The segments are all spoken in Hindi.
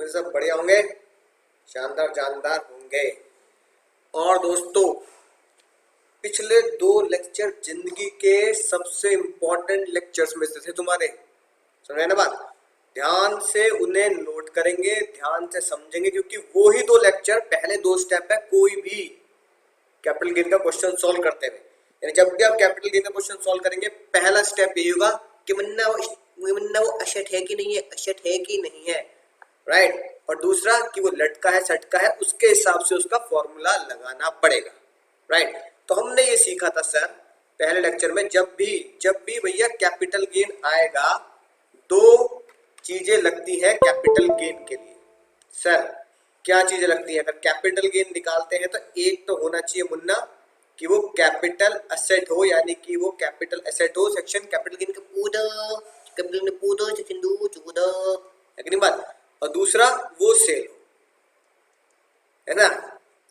कैसे सब बढ़िया होंगे, शानदार जानदार होंगे। और दोस्तों, पिछले 2 लेक्चर जिंदगी के सबसे इंपॉर्टेंट लेक्चर्स में से थे तुम्हारे। सुन रहे ना बात? ध्यान से उन्हें नोट करेंगे, ध्यान से समझेंगे, क्योंकि वो ही 2 लेक्चर पहले 2 स्टेप है कोई भी कैपिटल गेन का क्वेश्चन सॉल्व करते हुए। यानी जब भी आप कैपिटल गेन का क्वेश्चन सॉल्व करेंगे, पहला स्टेप यही होगा कि मुन्ना वो अशट है कि नहीं है, अशट है कि नहीं है, राइट। और दूसरा कि वो लटका है सटका है, उसके हिसाब से उसका फॉर्मूला लगाना पड़ेगा, राइट। तो हमने ये सीखा था सर पहले लेक्चर में, जब भी भैया कैपिटल गेन आएगा, 2 चीजें लगती है कैपिटल गेन के लिए। सर क्या चीजें लगती है? अगर कैपिटल गेन निकालते हैं तो एक तो होना चाहिए मुन्ना कि वो कैपिटल एसेट हो, यानी कि वो कैपिटल एसेट हो सेक्शन कैपिटल गेन का पूरा, कैपिटल में पूरा सेक्शन 2 14 है कि नहीं बात। और दूसरा वो सेल हो, है ना।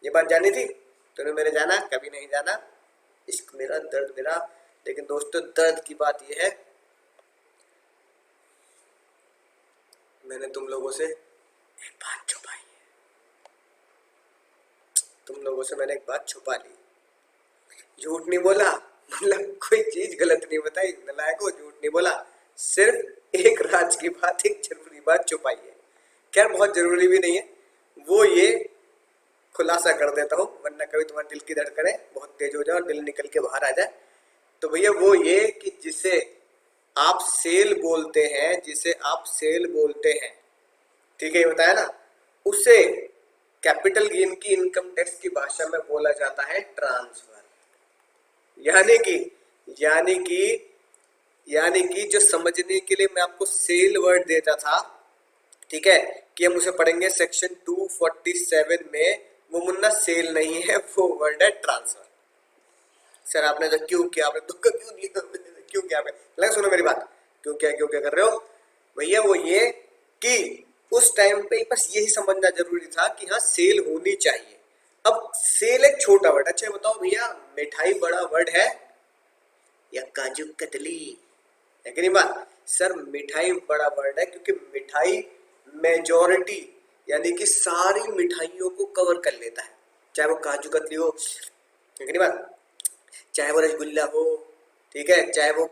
ये बात जानी थी? तूने मेरे जाना कभी नहीं जाना, इश्क मेरा दर्द मेरा। लेकिन दोस्तों, दर्द की बात ये है, मैंने तुम लोगों से एक बात छुपाई है। तुम लोगों से मैंने एक बात छुपा ली, झूठ नहीं बोला, मतलब कोई चीज गलत नहीं बताई, नालायक हो, झूठ नहीं बोला, सिर्फ एक राज की बात, एक जरूरी बात छुपाई है। खैर बहुत जरूरी भी नहीं है, वो ये खुलासा कर देता हूँ, वरना कभी तुम्हारे दिल की धड़कनें बहुत तेज हो जाए और दिल निकल के बाहर आ जाए। तो भैया वो ये कि जिसे आप सेल बोलते हैं, जिसे आप सेल बोलते हैं, ठीक है, ये बताया ना, उसे कैपिटल गेन की इनकम टैक्स की भाषा में बोला जाता है ट्रांसफर। यानी कि जो समझने के लिए मैं आपको सेल वर्ड देता था, ठीक है, कि हम उसे पढ़ेंगे सेक्शन 247 में, वो मुन्ना सेल नहीं है, वो वर्ड है ट्रांसफर। सर आपने तो क्यों किया, आपने धोखा क्यों दिया, क्यों किया? लगा सुनो मेरी बात, क्यों क्या कर रहे हो भैया? वो ये कि उस टाइम पे बस यही समझना जरूरी था कि हाँ सेल होनी चाहिए। अब सेल एक छोटा वर्ड, अच्छा बताओ भैया, मिठाई बड़ा वर्ड है या काजू कतली, है कि नहीं बात? सर मिठाई बड़ा वर्ड है, क्योंकि मिठाई मेजॉरिटी यानी कि सारी मिठाइयों को कवर कर लेता है, चाहे वो काजू कतली हो, है कि नहीं बात, चाहे वो रसगुल्ला हो, ठीक है, चाहे वो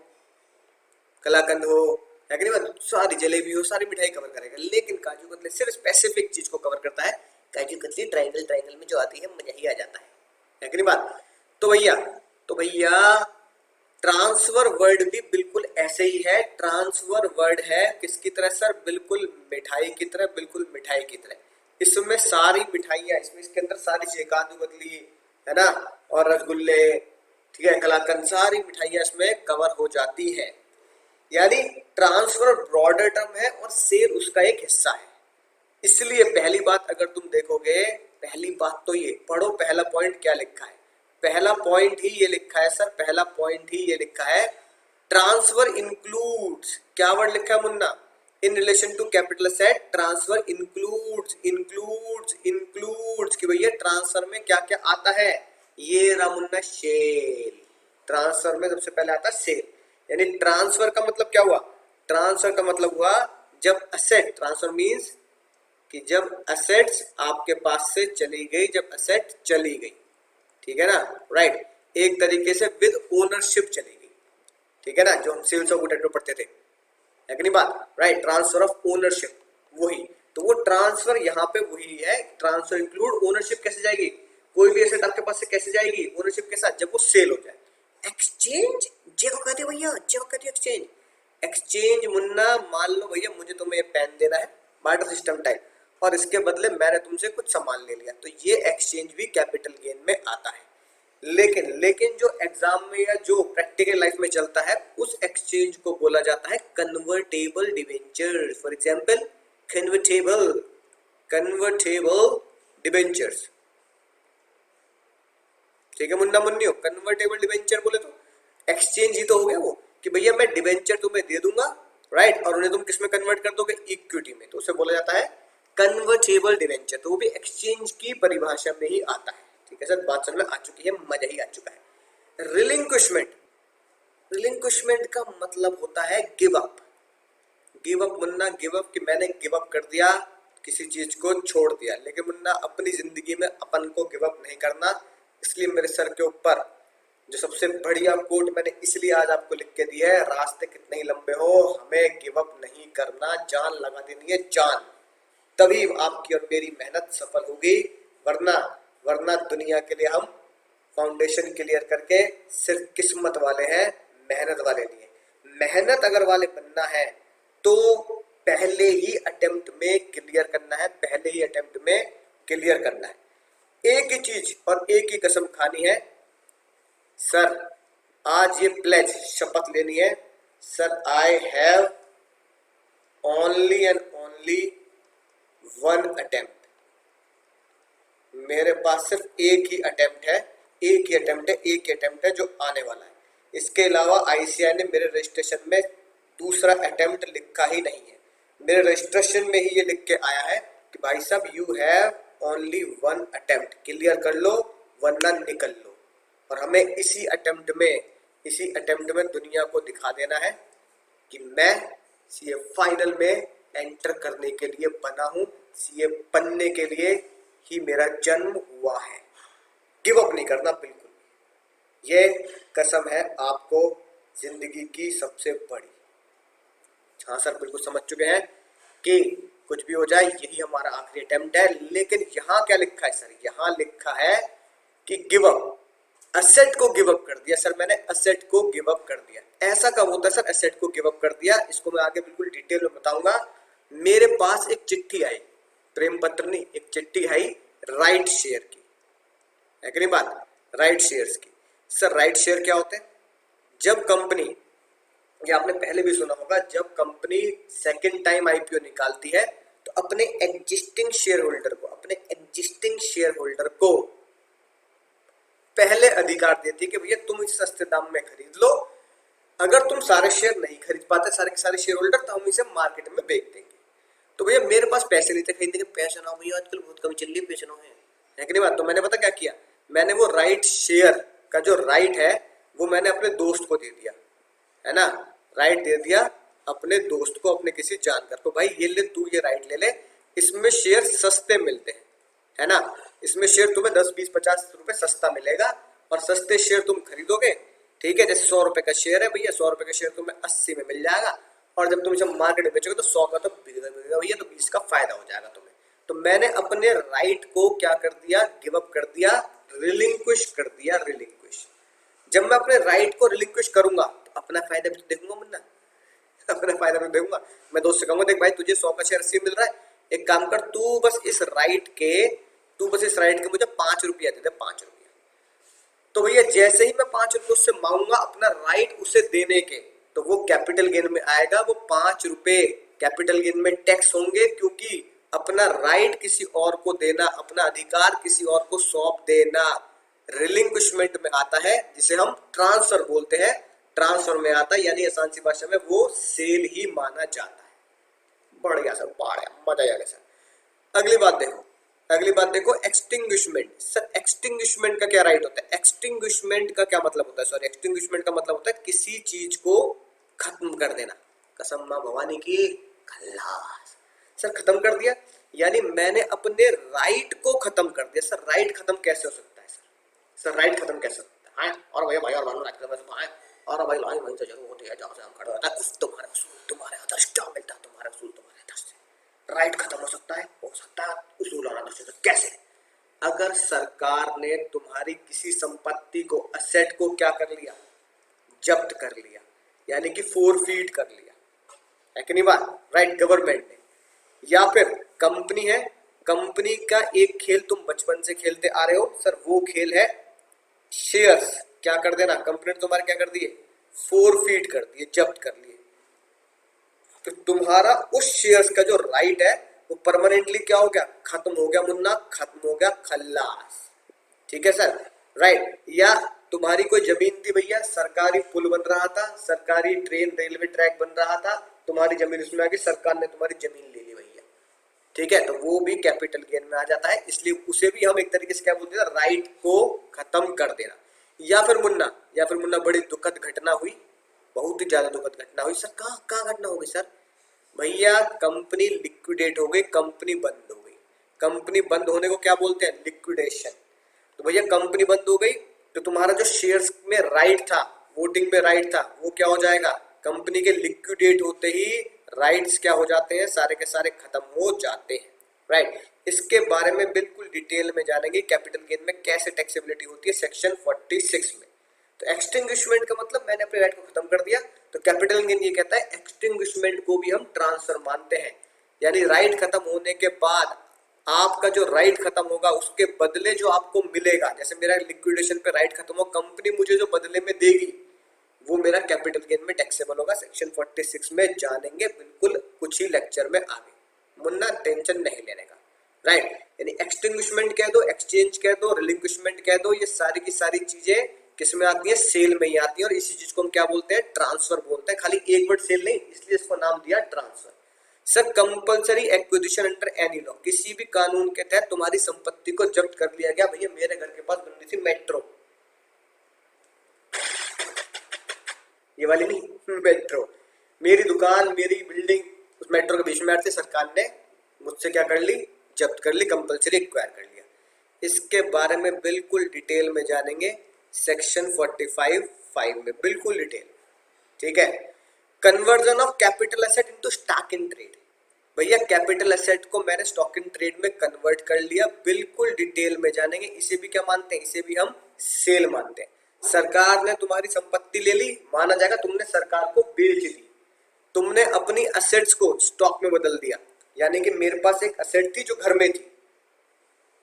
कलाकंद हो, है कि नहीं बात, सारी जलेबी हो, सारी मिठाई कवर करेगा। लेकिन काजू कतली सिर्फ स्पेसिफिक चीज को कवर करता है, काजू कतली ट्रायंगल में जो आती है मजा ही आ जाता है कि नहीं बात। तो भैया ट्रांसफर वर्ड भी बिल्कुल ऐसे ही है। ट्रांसफर वर्ड है किसकी तरह सर? बिल्कुल मिठाई की तरह, बिल्कुल मिठाई की तरह। इसमें सारी मिठाइयाँ, इसमें इसके अंदर सारी चीजें, काजू कतली है ना, और रसगुल्ले, ठीक है, कलाकंद, सारी मिठाइयाँ इसमें कवर हो जाती है। यानी ट्रांसफर ब्रॉडर टर्म है और सेल उसका एक हिस्सा है। इसलिए पहली बात अगर तुम देखोगे, पहली बात तो ये पढ़ो, पहला पॉइंट क्या लिखा है? पहला पॉइंट ही ये लिखा है सर, पहला पॉइंट ही ये लिखा है, ट्रांसफर इंक्लूड्स, क्या वर्ड लिखा है Munna? In relation to capital asset, transfer includes कि भैया ट्रांसफर में क्या क्या आता है? ये रहा मुन्ना सेल। ट्रांसफर में सबसे पहले आता है सेल। यानी ट्रांसफर का मतलब क्या हुआ? ट्रांसफर का मतलब हुआ जब असेट, ट्रांसफर मीन्स कि जब असेट्स आपके पास से चली गई, जब असेट चली गई, ठीक है ना, राइट। एक तरीके से विद ओनरशिप चली गई, ठीक है ना, जो हम सेल्स ऑफ गुड एंड पढ़ते थे, है कि नहीं बात, राइट। ट्रांसफर ऑफ ओनरशिप, वही तो वो ट्रांसफर यहाँ पे वही है। ट्रांसफर इंक्लूड ओनरशिप कैसे जाएगी? कोई भी एसेट आपके पास से कैसे जाएगी ओनरशिप के साथ? जब वो सेल हो जाए। एक्सचेंज जे को कहते हैं भैया, जे को कहते हैं एक्सचेंज। एक्सचेंज मुन्ना, मान लो भैया मुझे तुम्हें ये पेन देना है, बार्टर सिस्टम टाइप, और इसके बदले मैंने तुमसे कुछ सामान ले लिया, तो ये एक्सचेंज भी कैपिटल गेन में आता है। लेकिन जो एग्जाम में या जो प्रैक्टिकल लाइफ में चलता है, उस एक्सचेंज को बोला जाता है convertible debentures. For example convertible debentures, ठीक है मुन्ना मुन्नियो, कन्वर्टेबल डिबेंचर बोले तो एक्सचेंज ही तो हो गया वो, कि भैया मैं डिबेंचर तुम्हें दे दूंगा, राइट, और उन्हें तुम किस में कन्वर्ट कर दोगे? इक्विटी में, तो उसे बोला जाता है कन्वर्टेबल डिबेंचर। तो वो भी एक्सचेंज की परिभाषा में ही आता है, ठीक है सर, बात समझ में आ चुकी है, मजा ही आ चुका है। रिलिंक्विशमेंट का मतलब होता है give up. Give up Munna, give up कि मैंने गिव अप कर दिया, किसी चीज को छोड़ दिया, लेकिन मुन्ना अपनी जिंदगी में अपन को गिव अप नहीं करना। इसलिए मेरे सर के ऊपर जो सबसे बढ़िया कोट मैंने इसलिए आज आपको लिख के दिया है, रास्ते कितने ही लंबे हो हमें गिव अप नहीं करना, जान लगा देनी है जान, तभी आपकी और मेरी मेहनत सफल होगी। वरना वरना दुनिया के लिए हम फाउंडेशन क्लियर करके सिर्फ किस्मत वाले हैं, मेहनत वाले नहीं है। मेहनत अगर वाले बनना है तो पहले ही अटेम्प्ट में क्लियर करना है, पहले ही अटेम्प्ट में क्लियर करना है। एक ही चीज और एक ही कसम खानी है सर, आज ये प्लेज शपथ लेनी है sir, I have only and only one attempt. मेरे पास सिर्फ एक ही अटेम्प्ट है, एक ही अटेम्प्ट है, एक ही अटेम्प्ट है जो आने वाला है। इसके अलावा आईसीआई ने मेरे रजिस्ट्रेशन में दूसरा अटेम्प्ट लिखा ही नहीं है। मेरे रजिस्ट्रेशन में ही ये लिख के आया है कि भाई साहब you have only one attempt, clear कर लो वरना निकल लो। और हमें इसी अटेम्प्ट में दुनिया को दिखा देना है कि मैं सीए फाइनल में एंटर करने के लिए बना हूं, सीए बनने के लिए ही मेरा जन्म हुआ है। गिव अप नहीं करना बिल्कुल, ये कसम है आपको जिंदगी की सबसे बड़ी। हाँ सर बिल्कुल समझ चुके हैं कि कुछ भी हो जाए यही हमारा आखिरी अटेम्प्ट है, लेकिन यहाँ क्या लिखा है सर, यहाँ लिखा है कि गिव अप, असेट को गिव अप कर दिया सर, मैंने असेट को गिव अप कर दिया। ऐसा कब होता है सर असेट को गिव अप कर दिया, इसको मैं आगे बिल्कुल डिटेल में बताऊंगा। मेरे पास एक चिट्ठी आई, प्रेम पत्र नहीं, एक चिट्ठी आई राइट शेयर की, है कि नहीं बात, राइट शेयर्स की। सर राइट शेयर क्या होते हैं? जब कंपनी, ये आपने पहले भी सुना होगा, जब कंपनी सेकंड टाइम आईपीओ निकालती है तो अपने एग्जिस्टिंग शेयर होल्डर को पहले अधिकार देती है कि भैया तुम इस सस्ते दाम में खरीद लो, अगर तुम सारे शेयर नहीं खरीद पाते सारे के सारे शेयर होल्डर, तो हम इसे मार्केट में बेच देंगे। तो भैया मेरे पास पैसे नहीं थे खरीदने के, पैसे ना हो भैया आजकल बहुत कमी चल रही है, पैसे ना है कि नहीं बात। तो मैंने पता क्या किया, मैंने वो राइट शेयर का जो राइट है वो मैंने अपने दोस्त को दे दिया, है ना, राइट दे दिया अपने दोस्त को, अपने किसी जानकार को, भाई ये ले तू ये राइट ले ले, इसमें शेयर सस्ते मिलते हैं, है ना, इसमें शेयर तुम्हें 10 20 50 रुपए सस्ता मिलेगा और सस्ते शेयर तुम खरीदोगे, ठीक है। जैसे 100 रुपए का शेयर है भैया, 100 रुपए का शेयर तुम्हें 80 में मिल जाएगा, और जब तुम इसे मार्केट में बेचोगे तो 100 का तो बिकेगा भैया, तो 20 का फायदा हो जाएगा तुम्हें। तो मैंने अपने राइट को क्या कर दिया, गिव अप कर दिया, रिलिंक्विश कर दिया, रिलिंक्विश। जब मैं अपने राइट को रिलिंक्विश करूंगा तो अपना फायदा भी तो देखूंगा मुन्ना, अपना फायदा भी देखूंगा। मैं दोस्त से कहूंगा देख भाई तुझे 100 का शेयर 80 मिल रहा है, एक काम कर तू बस इस राइट के मुझे 5 रुपया दे दे, 5 रुपया। तो भैया जैसे ही मैं 5 रुपये उससे मांगूंगा अपना राइट उसे देने के, तो वो कैपिटल गेन में आएगा, वो 5 रुपए कैपिटल गेन में टैक्स होंगे, क्योंकि अपना राइट किसी और को देना, अपना अधिकार किसी और को सौंप देना रिलिंक्विशमेंट में आता है, जिसे हम ट्रांसफर बोलते हैं, ट्रांसफर में आता है, यानी आसान सी भाषा में वो सेल ही माना जाता है। बढ़िया सर, बढ़िया, मजा आ गया सर। अगली बात देखो एक्सटिंग्विशमेंट। सर एक्सटिंग्विशमेंट का क्या राइट होता है, एक्सटिंग्विशमेंट का क्या मतलब होता है, सॉरी एक्सटिंग्विशमेंट का मतलब होता है किसी चीज को खत्म कर देना। कसम मां भवानी की, खल्लास। सर खत्म कर दिया यानी मैंने अपने राइट को खत्म कर दिया। सर राइट खत्म कैसे हो सकता है सर राइट खत्म कैसे होता है? और भैया भाई और मानो राइट खत्म, और भाई लाइन वहीं से जरूर होती है जहां से हम खड़े होता है, कुछ तुम्हारे उसूल तुम्हारे आदर्श क्या मिलता है, तुम्हारे उसूल तुम्हारे आदर्श से राइट खत्म हो सकता है उसूल और आदर्श से। कैसे? अगर सरकार ने तुम्हारी किसी संपत्ति को, असेट को क्या कर लिया, जब्त कर लिया, यानी कि फोरफीट कर लिया, है कि नहीं बात, राइट, गवर्नमेंट ने, या फिर कंपनी है, कंपनी का एक खेल तुम बचपन से खेलते आ रहे हो सर, वो खेल है शेयर्स, क्या कर देना, कंपनी ने तुम्हारे क्या कर दिए, फोरफीट कर दिए, जब्त कर लिए, तो तुम्हारा उस शेयर्स का जो राइट है वो परमानेंटली क्या हो गया, खत्म हो गया मुन्ना, खत्म हो गया, खल्लास। ठीक है सर, राइट। या तुम्हारी कोई जमीन थी भैया, सरकारी पुल बन रहा था, सरकारी ट्रेन रेलवे ट्रैक बन रहा था, तुम्हारी जमीन उसमें आ गई, सरकार ने तुम्हारी जमीन ले ली भैया, ठीक है, तो वो भी कैपिटल गेन में आ जाता है, इसलिए उसे भी हम एक तरीके से क्या बोलते हैं, राइट को खत्म कर देना। या फिर मुन्ना बड़ी दुखद घटना हुई, बहुत ही ज्यादा दुखद घटना हुई। सर कहाँ घटना हो गई सर? भैया कंपनी लिक्विडेट हो गई, कंपनी बंद हो गई। कंपनी बंद होने को क्या बोलते हैं? लिक्विडेशन। तो भैया कंपनी बंद हो गई तो तुम्हारा जो शेयर्स में राइट था, वोटिंग में राइट था, वो क्या हो जाएगा? कंपनी के लिक्विडेट होते ही राइट्स क्या हो जाते हैं? सारे के सारे खत्म हो जाते हैं, राइट। इसके बारे में बिल्कुल डिटेल में जानेंगे कैपिटल गेन में कैसे टैक्सेबिलिटी होती है सेक्शन 46 में। तो एक्सटिंग्विशमेंट का मतलब मैंने अपने राइट को खत्म कर दिया, तो कैपिटल गेन ये कहता है एक्सटिंग्विशमेंट को भी हम ट्रांसफर मानते हैं। यानी राइट खत्म होने के बाद आपका जो राइट खत्म होगा उसके बदले जो आपको मिलेगा, जैसे मेरा लिक्विडेशन पे राइट खत्म हो, कंपनी मुझे जो बदले में देगी वो मेरा कैपिटल गेन में टैक्सेबल होगा। सेक्शन 46 में जानेंगे बिल्कुल कुछ ही लेक्चर में आगे, मुन्ना टेंशन नहीं लेने का, राइट। यानी एक्सटिंग्विशमेंट कह दो, एक्सचेंज कह दो, रिलिंक्विशमेंट कह दो, ये सारी की सारी चीजें किसमें आती है? सेल में ही आती है। और इसी चीज को हम क्या बोलते हैं? ट्रांसफर बोलते हैं। खाली एक वर्ड सेल नहीं, इसलिए इसको नाम दिया transfer. Sir compulsory acquisition under any law, किसी भी कानून के तहत तुम्हारी संपत्ति को जब्त कर लिया गया। भैया मेरे घर के पास बन रही थी मेट्रो, ये वाली नहीं, मेट्रो, मेरी दुकान, मेरी बिल्डिंग उस मेट्रो के बीच में आती, सरकार ने मुझसे क्या कर ली? जब्त कर ली, कंपलसरी एक्वायर कर लिया। इसके बारे में बिल्कुल डिटेल में जानेंगे सेक्शन 45(5) में, बिल्कुल डिटेल, ठीक है। Conversion of capital asset into stock in trade, भैया कैपिटल एसेट को मैंने स्टॉक इन ट्रेड में कन्वर्ट कर लिया, बिल्कुल डिटेल में जानेंगे। इसे भी क्या मानते हैं? इसे भी हम सेल मानते हैं। सरकार ने तुम्हारी संपत्ति ले ली, माना जाएगा तुमने सरकार को बेच दी, तुमने अपनी असेट्स को स्टॉक में बदल दिया। यानी कि मेरे पास एक असेट थी जो घर में थी,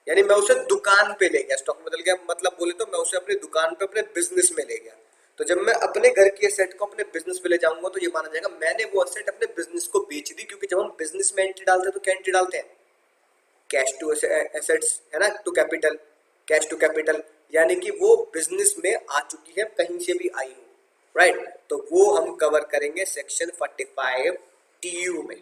यानी मैं उसे दुकान पे ले गया, स्टॉक में बदल गया मतलब बोले तो मैं उसे अपनी दुकान पे अपने बिजनेस में ले गया। तो जब मैं अपने घर की एसेट को अपने बिजनेस पे ले जाऊंगा तो ये माना जाएगा मैंने वो एसेट अपने बिजनेस को बेच दी, क्योंकि जब हम बिजनेस में एंट्री डालते हैं तो क्या एंट्री डालते हैं? कैश टू एसेट्स, है ना, to capital, cash to capital, यानी कि वो बिजनेस में आ चुकी है, कहीं से भी आई हो, राइट। तो वो हम कवर करेंगे सेक्शन 45 TU में,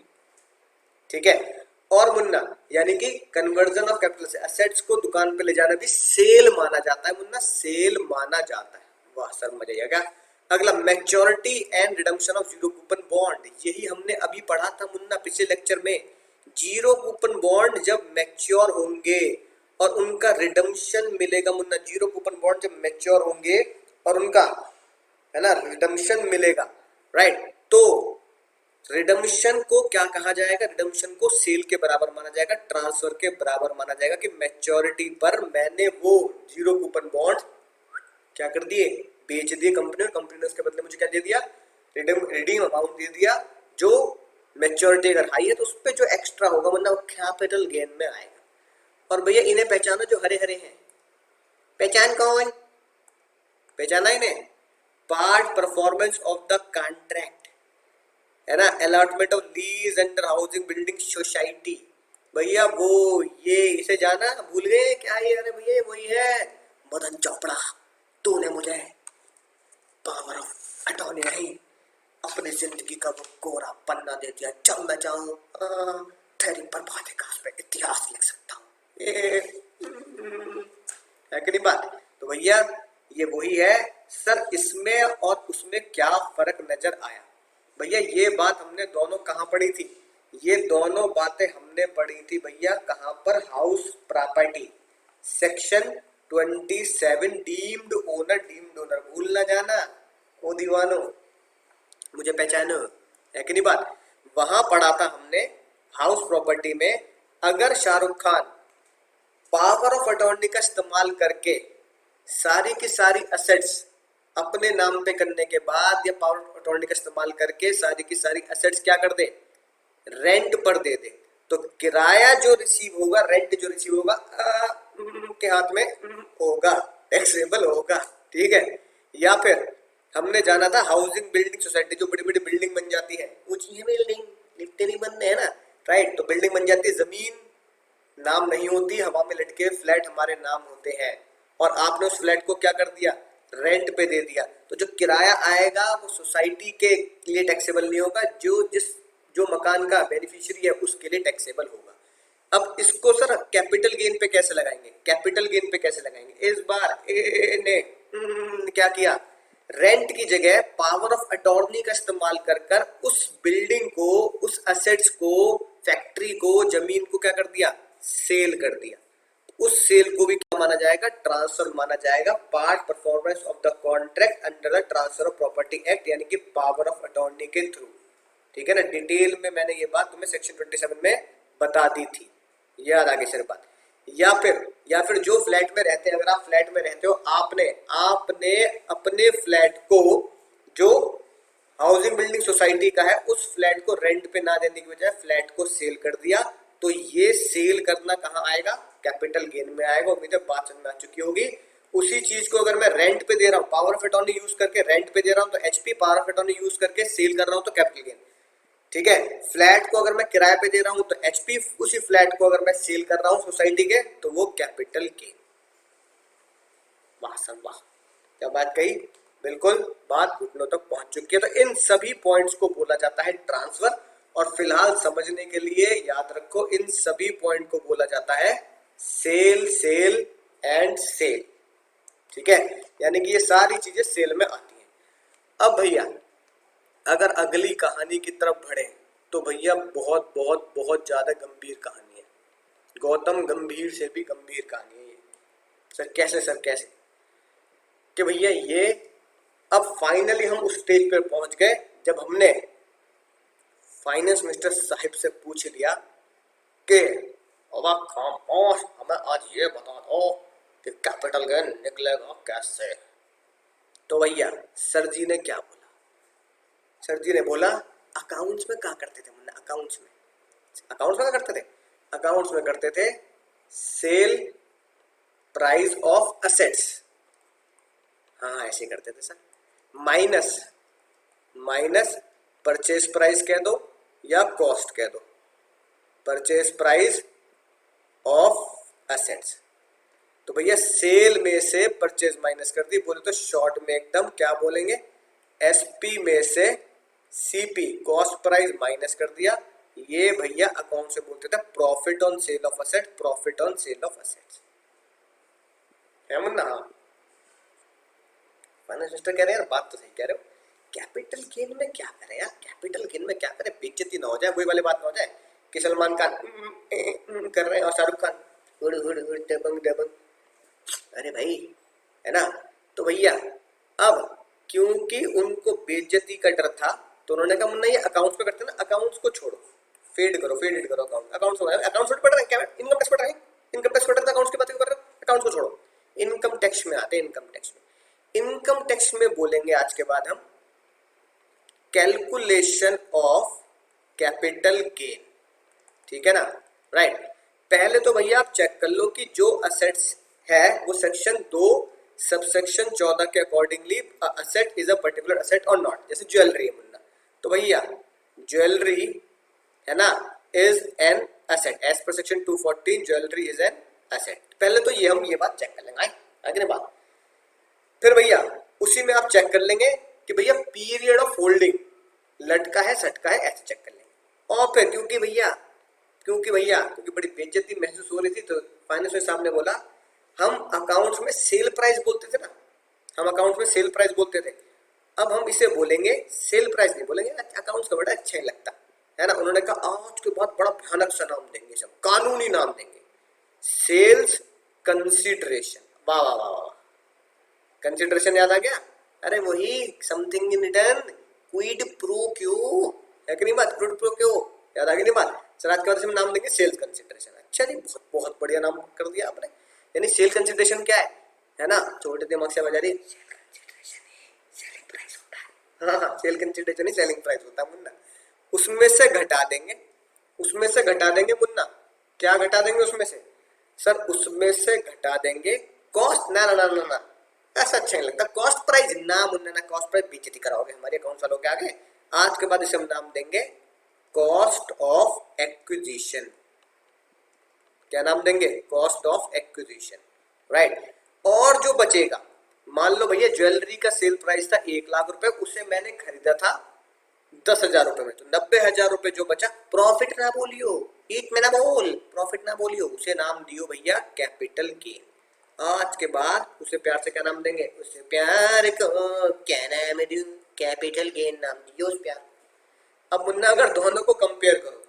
ठीक है। और मुन्ना यानी कि कन्वर्जन ऑफ कैपिटल से एसेट्स को दुकान पे ले जाना भी सेल माना जाता है, मुन्ना सेल माना जाता है। वाह सर मजा आएगा। अगला maturity and redemption of zero coupon bond, यही हमने अभी पढ़ा था मुन्ना पिछले लेक्चर में। जीरो कूपन बॉन्ड जब मैच्योर होंगे और उनका रिडम्पशन मिलेगा मुन्ना, जीरो कूपन बॉन्ड जब मैच्योर होंगे और उनका, है ना, रिडम्पशन मिलेगा, राइट। तो रिडम्पशन को क्या कहा जाएगा? रिडम्पशन को सेल के बराबर माना जाएगा, ट्रांसफर के बराबर माना जाएगा कि मैच्योरिटी पर मैंने वो जीरो कूपन बॉन्ड क्या कर दिए? बेच दिए कंपनी, और कंपनी ने उसके बदले मुझे क्या दे दिया? रिडीम अमाउंट दे दिया, जो मैच्योरिटी अगर हाई है तो उस पर जो एक्स्ट्रा होगा वरना वो कैपिटल गेन में आएगा। और भैया इन्हें पहचानो जो हरे हरे हैं, पहचान कौन? पहचाना इन्हें? Part performance of the contract, है ना, allotment of lease under housing building society. भैया वो ये इसे जाना भूल गए क्या? ये अरे भैया वही है मदन चोपड़ा, तूने मुझे पावर ऑफ अटॉर्नी नहीं अपनी जिंदगी का वो कोरा पन्ना दे दिया, चल मैं जाऊं तेरी बर्बादी का उस पे इतिहास लिख सकता हूँ, है कि नहीं बात? तो भैया ये वही है। सर इसमें और उसमें क्या फर्क नजर आया? भैया ये बात हमने दोनों कहाँ पढ़ी थी? ये दोनों बातें हमने पढ़ी थी भैया कहाँ पर? House property section 27 deemed owner, deemed owner भूल ना जाना ओ दीवानो, मुझे पहचानो, है कि नहीं बात? वहां पढ़ा था हमने हाउस प्रॉपर्टी में, अगर Shahrukh Khan power of attorney का इस्तेमाल करके सारी की सारी असेट्स अपने नाम पे करने के बाद, या पावर ऑफ अटॉर्नी का इस्तेमाल करके सारी की सारी असेट्स क्या कर दे? रेंट पर दे दे, तो किराया जो रिसीव होगा, रेंट जो रिसीव होगा के हाथ में होगा, टैक्सेबल होगा, ठीक है। या फिर हमने जाना था हाउसिंग बिल्डिंग सोसाइटी, जो बड़ी बड़ी बिल्डिंग बन जाती है, ऊंची बिल्डिंग, लिफ्टें नहीं बनते है ना, राइट। तो बिल्डिंग बन जाती है, जमीन नाम नहीं होती, हवा में लटके फ्लैट हमारे नाम होते हैं, और आपने उस फ्लैट को क्या कर दिया? रेंट पे दे दिया। तो जो किराया आएगा वो सोसाइटी के लिए टैक्सेबल नहीं होगा, जो मकान का बेनिफिशियरी है उसके लिए टैक्सेबल होगा। अब इसको सर कैपिटल गेन पे कैसे लगाएंगे? कैपिटल गेन पे कैसे लगाएंगे? इस बार ने क्या किया? रेंट की जगह पावर ऑफ अटॉर्नी का इस्तेमाल कर कर उस बिल्डिंग को, उस असेट्स को, फैक्ट्री को, जमीन को क्या कर दिया, सेल कर दिया। उस सेल को भी क्या माना जाएगा, ट्रांसफर माना जाएगा, part performance of the contract under the transfer of property act, यानी कि पावर ऑफ अटॉर्नी के थ्रू। ठीक है ना, डिटेल में मैंने ये बात तुम्हें सेक्शन 27 में बता दी थी, याद आगे सर बात। या फिर जो फ्लैट में रहते हैं, अगर आप फ्लैट में रहते हो, आपने आपने अपने फ्लैट को, जो हाउसिंग बिल्डिंग सोसाइटी का है, उस फ्लैट को रेंट पे ना देने की बजाय फ्लैट को सेल कर दिया, तो ये सेल करना कहाँ आएगा, कैपिटल गेन में आएगा। उम्मीद है बात समझ में आ चुकी होगी। उसी चीज को अगर मैं रेंट पे दे रहा हूँ, पावर ऑफ अटॉर्नी यूज करके रेंट पे दे रहा हूँ, तो HP, power of attorney use करके सेल कर रहा हूँ तो कैपिटल गेन। ठीक है, फ्लैट को अगर मैं किराए पे दे रहा हूं तो एचपी, उसी फ्लैट को अगर मैं सेल कर रहा हूं सोसाइटी के, तो वो कैपिटल गेन। वाह सर वाह, क्या बात कही, बिल्कुल बात घुटनों तक पहुंच चुकी है। तो इन सभी पॉइंट्स को बोला जाता है ट्रांसफर, और फिलहाल समझने के लिए याद रखो, इन सभी पॉइंट को बोला जाता है सेल, सेल एंड सेल। ठीक है, यानी कि ये सारी चीजें सेल में आती हैं। अब भैया अगर अगली कहानी की तरफ बढ़े, तो भैया बहुत बहुत बहुत ज्यादा गंभीर कहानी है, गौतम गंभीर से भी गंभीर कहानी है ये। सर कैसे, सर कैसे, कि भैया ये अब फाइनली हम उस स्टेज पर पहुंच गए जब हमने फाइनेंस मिनिस्टर साहिब से पूछ लिया कि अब खामोश हमें आज ये बता दो कि कैपिटल गेन निकलेगा कैसे। तो भैया सर जी ने क्या बोला, सर जी ने बोला अकाउंट्स में क्या करते थे मुन्ना, अकाउंट्स में क्या करते थे, अकाउंट्स में करते थे सेल प्राइस ऑफ असेट्स, हाँ ऐसे करते थे सर, माइनस परचेज प्राइस कह दो या कॉस्ट कह दो, परचेज प्राइस ऑफ असेट्स। तो भैया सेल में से परचेज माइनस कर दी, बोले तो शॉर्ट में एकदम क्या बोलेंगे, एसपी में से सीपी कॉस्ट प्राइस माइनस कर दिया। ये भैया अकाउंट से बोलते थे profit on sale of asset, profit on sale of assets है मुन्ना। फाइनेंस मिनिस्टर कह रहे हैं यार बात तो सही कह रहे हो, कैपिटल गेन में क्या करें यार, कैपिटल गेन में क्या करें, बेइज्जती ना हो जाए, वही वाली बात ना हो जाए कि सलमान खान कर रहे हैं और शाहरुख खान हुड़ हुड़ हुड़ दबंग दबंग, अरे भाई है ना। तो भैया अब क्योंकि उनको बेइज्जती का डर था, तो उन्होंने कहा मुन्ना ये अकाउंट्स पे करते हैं ना, अकाउंट्स को छोड़ो, फेड करो अकाउंट्स पढ़ रहे हैं क्या, इनकम टैक्स पढ़ रहे हैं, इनकम टैक्स पढ़ रहे हैं, अकाउंट्स की बात कर रहे हो, अकाउंट्स को छोड़ो, इनकम टैक्स में आते हैं। इनकम टैक्स में बोलेंगे आज के बाद हम कैलकुलेशन ऑफ कैपिटल गेन, ठीक है ना, राइट। पहले तो भैया आप चेक कर लो कि जो असेट्स है वो सेक्शन 2 सबसेक्शन 14 के accordingly asset is a particular asset और नॉट। जैसे ज्वेलरी है मुन्ना, तो भैया ज्वेलरी है ना is an asset as per section 214, jewellery is an asset. पहले तो हम ये बात चेक कर लेंगे, आगे बात। फिर भैया उसी में आप चेक कर लेंगे कि भैया पीरियड ऑफ होल्डिंग लटका है सटका है, ऐसे चेक कर लेंगे। और फिर क्योंकि बड़ी बेइज्जती महसूस हो रही थी, तो फाइनेंस में साहब ने बोला हम अकाउंट्स में सेल प्राइस बोलते थे ना, हम अकाउंट्स में सेल प्राइस बोलते थे, अब हम इसे बोलेंगे सेल प्राइस नहीं बोलेंगे, अकाउंट्स का बड़ा अच्छा ही लगता है ना। उन्होंने कहा आज के बाद बड़ा भयानक सा नाम देंगे, सब कानूनी नाम देंगे, सेल्स कंसिडरेशन। वाह वाह वाह वाह, कंसिडरेशन याद आ गया, अरे वही something in return quid pro क्यो, है कि नहीं बात, क्विड प्रो क्यो याद आ गई नहीं बात। सर आज के बाद से हम नाम देंगे सेल्स कंसिडरेशन। अच्छा जी, बहुत बहुत बढ़िया नाम कर दिया आपने। यानी सेल कंसिडरेशन क्या है ना, छोटे दिमाग से बजा रही, सेलिंग प्राइस होता है, हाँ सेल कंसिडरेशन ही सेलिंग प्राइस होता है मुन्ना। उसमें से घटा देंगे मुन्ना, क्या घटा देंगे उसमें से, सर उसमें से घटा देंगे कॉस्ट। ना ना ना ना ना, ऐसा अच्छा नहीं लगता, कॉस्ट प्राइस ना मुन्ना ना, कॉस्ट प्राइस बेइज्जती कराओगे हमारे अकाउंट वालों के आगे। आज के बाद इसे हम नाम देंगे कॉस्ट ऑफ एक्विजिशन। क्या नाम देंगे, कॉस्ट ऑफ एक्विजिशन, राइट। और जो बचेगा, मान लो भैया ज्वेलरी का सेल प्राइस था 1,00,000 रुपए, उसे मैंने खरीदा था 10,000 रुपए में, तो 90,000 रुपए जो बचा, प्रॉफिट ना बोलियो, ईट में ना बोल, प्रॉफिट ना बोलियो, उसे नाम दियो भैया कैपिटल गेन। आज के बाद उसे प्यार से क्या नाम देंगे? उसे प्यार को क्या नाम दूं? कैपिटल गेन नाम दियो उस प्यार। अब मुन्ना अगर दोनों को कंपेयर करो,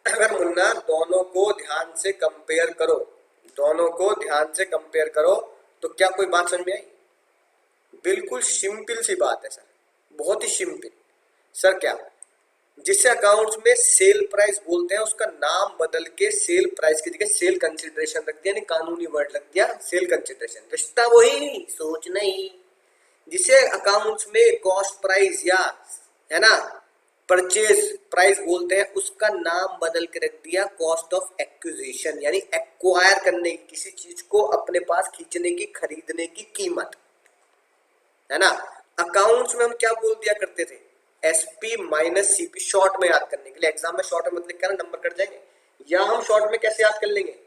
अगर मुन्ना दोनों को ध्यान से कंपेयर करो, दोनों को ध्यान से कंपेयर करो, तो क्या कोई बात समझ में आई? बिल्कुल सिंपल सी बात है सर, बहुत ही सिंपल। सर क्या, जिसे अकाउंट्स में सेल प्राइस बोलते हैं उसका नाम बदल के सेल प्राइस की जगह सेल कंसिडरेशन रख दिया, नहीं कानूनी वर्ड रख दिया सेल कंसिडरेशन, रिश्ता वही सोच नहीं। जिसे अकाउंट्स में कॉस्ट प्राइस या है ना परचेज प्राइस बोलते हैं उसका नाम बदल के रख दिया कॉस्ट ऑफ एक्विजिशन, यानी एक्वायर करने की, किसी चीज को अपने पास खींचने की, खरीदने की कीमत, है ना। अकाउंट्स में हम क्या बोल दिया करते थे? एसपी माइनस सीपी, शॉर्ट में याद करने के लिए, एग्जाम में शॉर्ट में मतलब क्या नंबर कट जाएंगे, या हम शॉर्ट में कैसे याद कर लेंगे?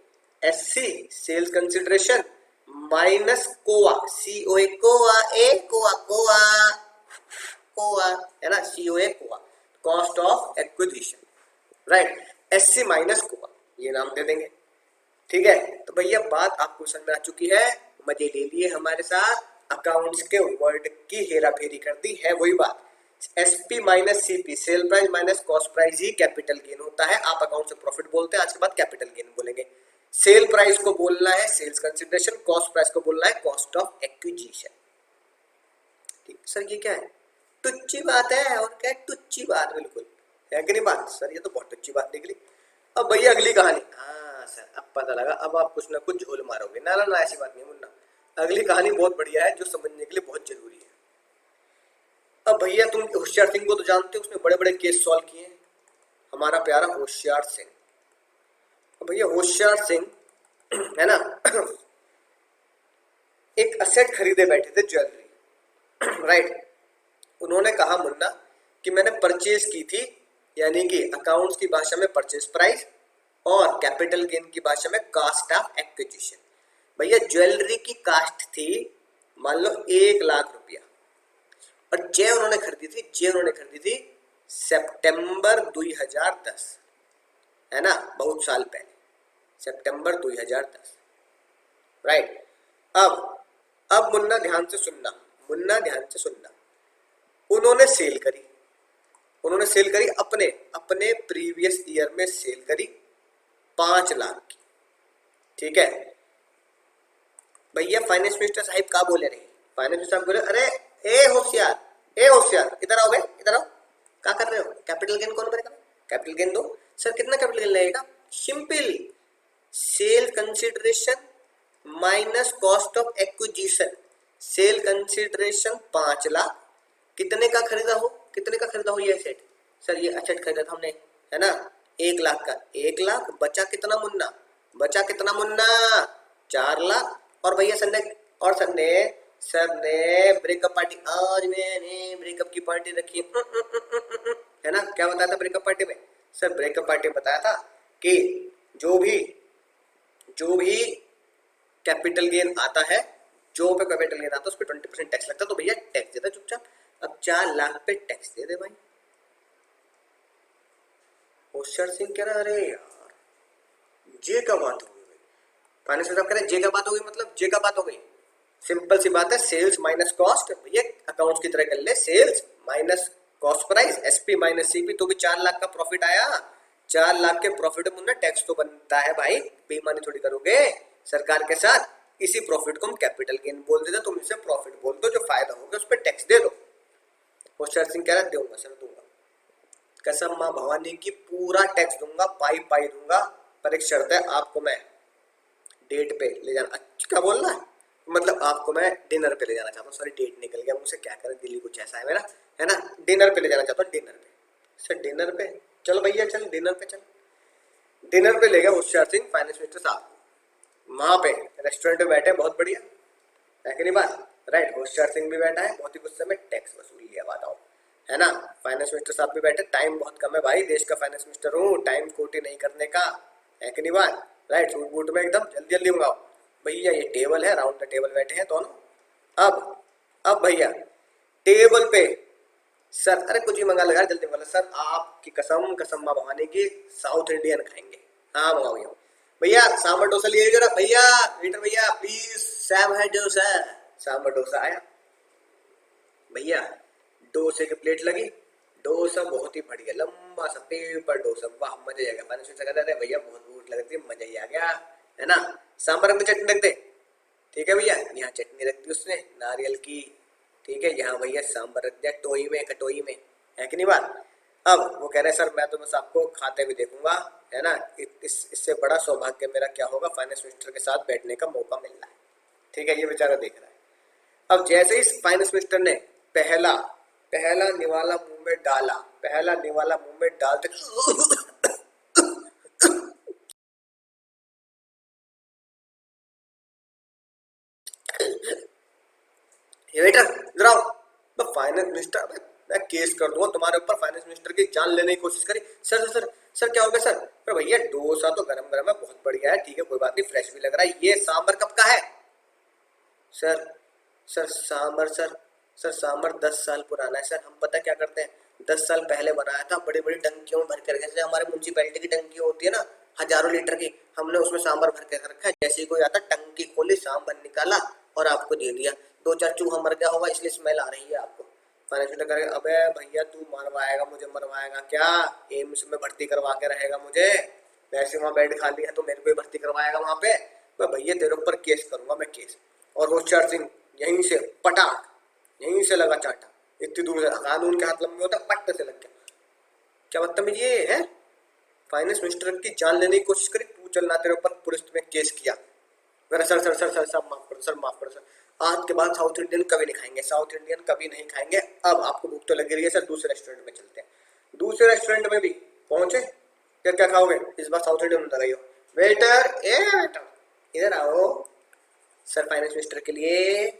SC sales consideration minus COA, COA COA, A COA COA COA, है ना, COA COA, cost of acquisition, right. SC minus COA, ये नाम दे देंगे, ठीक है। तो भैया बात आपको समझ में आ चुकी है, मजे ले लिए हमारे साथ, अकाउंट्स के वर्ड की हेरा फेरी कर दी है, वही बात। SP minus CP, sale price minus cost price ही कैपिटल गेन होता है। आप अकाउंट से प्रॉफिट बोलते हैं, आज के बाद कैपिटल गेन बोलेंगे। सेल प्राइस को बोलना है सेल्स कंसिडरेशन, कॉस्ट प्राइस को बोलना है कॉस्ट ऑफ एक्विजिशन। ठीक सर, ये क्या है? टुच्ची बात है, और क्या है? टुच्ची बात, बिल्कुल है कि नहीं बात सर? ये तो बहुत टुच्ची बात निकली। अब भैया अगली कहानी, हाँ सर अब पता लगा, अब आप कुछ ना कुछ झोल मारोगे। ना ना ना, ऐसी बात नहीं मुन्ना, अगली कहानी बहुत बढ़िया है जो समझने के लिए बहुत जरूरी है। अब भैया तुम होशियार सिंह को तो जानते हो, उसने बड़े बड़े केस सॉल्व किए हैं, हमारा प्यारा होशियार सिंह। अब भैया होशियार सिंह है ना एक असेट खरीदे बैठे थे, ज्वेलरी, राइट। उन्होंने कहा मुन्ना कि मैंने परचेज की थी, यानी कि अकाउंट्स की भाषा में परचेज प्राइस और कैपिटल गेन की भाषा में कॉस्ट ऑफ एक्विजिशन। भैया ज्वेलरी की कास्ट थी मान लो 1,00,000 रुपया, और जे उन्होंने खरीदी थी सितंबर 2010, है ना, बहुत साल पहले, सितंबर 2010, राइट। अब मुन्ना ध्यान से सुनना, उन्होंने सेल करी अपने प्रीवियस ईयर में सेल करी 5 लाख की, ठीक है। भैया फाइनेंस मिनिस्टर साहिब क्या बोले रहे? फाइनेंस मिनिस्टर साहब बोले, अरे ए होशियार इधर आओ, क्या कर रहे हो? कैपिटल गेन कौन करेगा? कैपिटल गेन दो। सर कितना कैपिटल गेन लगेगा? Simple, sale consideration minus cost of acquisition. Sale consideration 5 lakh, कितने का खरीदा हो ये एसेट? सर ये एसेट खरीदा था हमने, है ना, 1,00,000 का। 1,00,000 बचा कितना मुन्ना? 4 लाख। और भैया सर ने ब्रेकअप पार्टी, आज मैंने ब्रेकअप की पार्टी रखी है ना। क्या बताया था ब्रेकअप पार्टी में? सर ब्रेकअप पार्टी में बताया था कि जो भी कैपिटल गेन आता है, उस पर 20% टैक्स लगता है, तो भैया टैक्स देता चुपचाप। अब 4 लाख पे टैक्स दे दे भाई। होशियार सिंह कह रहा, अरे यार जे का बात हो गई। फाइनेंस साहब कह रहे जे का बात हो गई, मतलब जे का बात हो गई, सिंपल सी बात है, सेल्स माइनस कॉस्ट। भैया अकाउंट्स की तरह कर ले, sales minus cost price, SP minus CP, तो भी 4 लाख का प्रॉफिट आया। 4 लाख के प्रॉफिट में ना टैक्स तो बनता है भाई, बेईमानी थोड़ी करोगे सरकार के साथ। इसी प्रॉफिट को हम कैपिटल गेन बोल देते, तुम इसे प्रॉफिट बोल दो, जो फायदा होगा उस पर टैक्स दे दो। होशियार सिंह कह रहा दूंगा सर, दूंगा, कसम माँ भवानी की पूरा टैक्स दूंगा, पाई दूंगा, पर एक शर्त है, आपको मैं डेट पे ले जाना। अच्छा क्या बोलना है? मतलब आपको मैं डिनर पे ले जाना चाहता हूँ। सॉरी डेट निकल गया मुझसे, क्या करें, दिल्ली कुछ ऐसा है मेरा, है ना। डिनर पे ले जाना चाहता हूँ, डिनर पे। सर डिनर पे चलो भैया, चल डिनर पे चल। डिनर पे ले गया होशियार सिंह फाइनेंस मिनिस्टर साहब, वहां पे रेस्टोरेंट में बैठे, बहुत बढ़िया है कि नहीं बात, राइट। होशियार सिंह भी बैठा है, बहुत ही गुस्से में टैक्स वसूल लिया, बताओ, है ना। फाइनेंस मिनिस्टर साहब भी बैठे, टाइम बहुत कम है भाई, देश का फाइनेंस मिनिस्टर हूँ, टाइम खोटी नहीं करने का, है कि नहीं बात, राइट। सूट बूट में एकदम जल्दी जल्दी मंगाओ। भैया ये टेबल है, राउंड द टेबल बैठे हैं दोनों। अब भैया टेबल पे सर, अरे कुछ भी मंगा लगा, जल्दी मंगा। सर आपकी कसम माँ भवानी की, साउथ इंडियन खाएंगे। हाँ मंगाओ भैया, सांबर डोसा लिए जरा भैया, वेटर भैया प्लीज सांभर डोसा। सांभर डोसा आया भैया, डोसे की प्लेट लगी, डोसा बहुत ही बढ़िया लंबा सा पेपर डोसा, वाह मजा आ गया। मैंने सोचा कहता अरे भैया बहुत भूख लग रही है, मजा ही आ गया है ना। सांभर रख दे, चटनी रख दे। ठीक है भैया, यहाँ चटनी रख दी उसने नारियल की। ठीक है, यहाँ भैया सांभर रख दिया टोई में, कटोई में, है कि नहीं बात। अब वो कह रहे सर मैं तो बस आपको खाते भी देखूंगा, है ना। इससे बड़ा सौभाग्य मेरा क्या होगा, फाइनेंस मिनिस्टर के साथ बैठने का मौका मिल रहा है। ठीक है, ये बेचारा देख रहा है। अब जैसे ही फाइनेंस मिनिस्टर ने पहला पहला निवाला मुंह में डाला, पहला निवाला मुंह में डालते ये वेटर इधर आओ। मैं फाइनेंस मिनिस्टर, मैं केस कर दूंगा तुम्हारे ऊपर। फाइनेंस मिनिस्टर की जान लेने की कोशिश करी। सर सर सर सर क्या हो गया सर। पर भैया डोसा तो गरम गरम है, बहुत बढ़िया है, ठीक है कोई बात नहीं, फ्रेश भी लग रहा है। ये सांबर कब का है sir. Sir sambar sir sambar 10 साल पुराना है सर। हम पता क्या करते हैं, 10 साल पहले बनाया था, बड़ी बड़ी टंकियों में भर कर, जैसे हमारे म्यूनसिपैलिटी की टंकी होती है ना, हजारों लीटर की, हमने उसमें सांबर भर के रखा है। जैसे ही कोई आता टंकी खोली, सांबर निकाला और आपको दे दिया। 2-4 चूहा मर गया होगा इसलिए स्मेल आ रही है आपको। फाइनेंशियल करेगा, अबे भैया तू मरवाएगा मुझे, मरवाएगा क्या, एम्स में भर्ती करवा के रहेगा मुझे। वैसे वहाँ बेड खाली है तो मेरे को ही भर्ती करवाएगा वहाँ पे। भैया तेरे ऊपर केस करूंगा मैं, केस। और होशियार सिंह यहीं से पटाख, यहीं से लगा चाटा, इतनी दूर से, कानून के हाथ लंबे होता है, पट्टे से लग गया। क्या बदतमीजी ये है। फाइनेंस मिनिस्टर की जान लेने की कोशिश करी, तू चलना तेरे ऊपर पुलिस में केस किया। मेरा sir sir sir sir sir माफ करो सर, माफ करो सर। आज के बाद साउथ इंडियन कभी नहीं खाएंगे, साउथ इंडियन कभी नहीं खाएंगे। अब आपको भूख तो लगी रही है सर, दूसरे रेस्टोरेंट में चलते हैं। दूसरे रेस्टोरेंट में भी पहुंचे, क्या क्या खाओगे इस बार, साउथ इंडियन लगाइयो। वेटर ए वेटर इधर आओ, सर फाइनेंस मिनिस्टर के लिए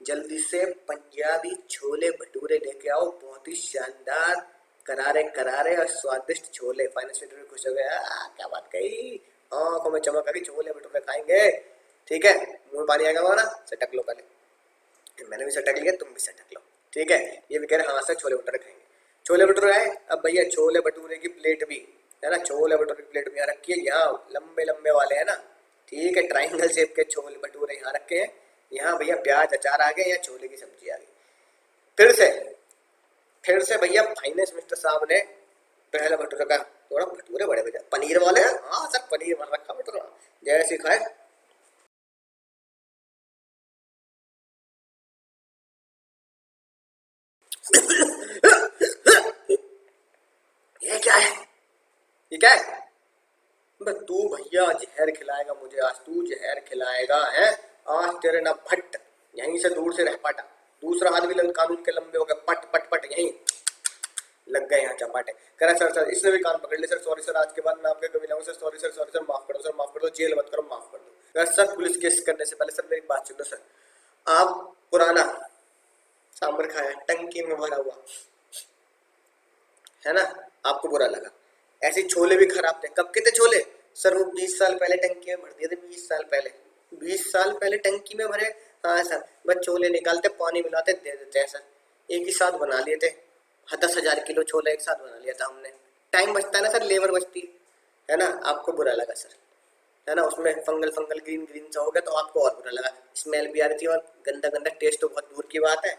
जल्दी से पंजाबी छोले भटूरे लेके आओ, बहुत ही शानदार, करारे करारे और स्वादिष्ट छोले। फाइनेंस मिनिस्टर खुश हो गया, क्या बात कही, आंखों में चमक आ गई, छोले भटूरे खाएंगे। ठीक है, मुंह में पानी आएगा हमारा, सटक लो पहले। मैंने भी सटक लिया, तुम भी सटक लो। ठीक है, ये भी कह रहे हाँ सर छोले भटूरे खाएंगे। छोले भटूरे आए, अब भैया छोले भटूरे की प्लेट भी, है ना, छोले भटूरे की प्लेट भी यहाँ रखी है, यहाँ लंबे लंबे वाले है ना। ठीक है, ट्राइंगल शेप के छोले भटूरे यहाँ रखे हैं। यहाँ भैया प्याज अचार आ गए, यहाँ छोले की सब्जी आ गई। फिर से भैया फाइनेंस मिनिस्टर साहब ने पहला भटूरे का, थोड़ा भटूरे बड़े भैया पनीर वाले हैं, हाँ सर पनीर भर रखा भटूरा, जैसे खाए। ये क्या है, ये क्या है। बस तू भैया जहर खिलाएगा मुझे आज, तू जहर खिलाएगा है आज, तेरे ना भट्ट, यहीं से दूर से रह पाटा। दूसरा हाथ भी कानून के लंबे हो गए, पट पट पट यहीं लग गए यहाँ चपाटे। कह रहा सर इसने भी कान पकड़ ले, सर सॉरी सर, आज के बाद मैं आपके कभी लाऊं sir, sorry sir, sorry sir, माफ कर दो सर, माफ कर दो, जेल मत करो, माफ कर दो सर। पुलिस केस करने से पहले सर मेरी बात सुनो सर, आप पुराना सांबर खाया टंकी में भरा हुआ, है ना, आपको बुरा लगा। ऐसे छोले भी खराब थे, कब के थे छोले सर, वो 20 साल पहले टंकी में भर दिए थे, 20 साल पहले, 20 साल पहले टंकी में भरे। हाँ सर, बस छोले निकालते पानी मिलाते दे देते हैं सर, एक ही साथ बना लिए थे। हाँ 10,000 किलो छोला एक साथ बना लिया था हमने। टाइम बचता है ना सर, लेबर बचती है ना। आपको बुरा लगा सर, है ना, उसमें फंगल फंगल ग्रीन ग्रीन सा हो गया तो आपको और बुरा लगा, स्मेल भी आ रही थी और गंदा गंदा टेस्ट तो बहुत दूर की बात है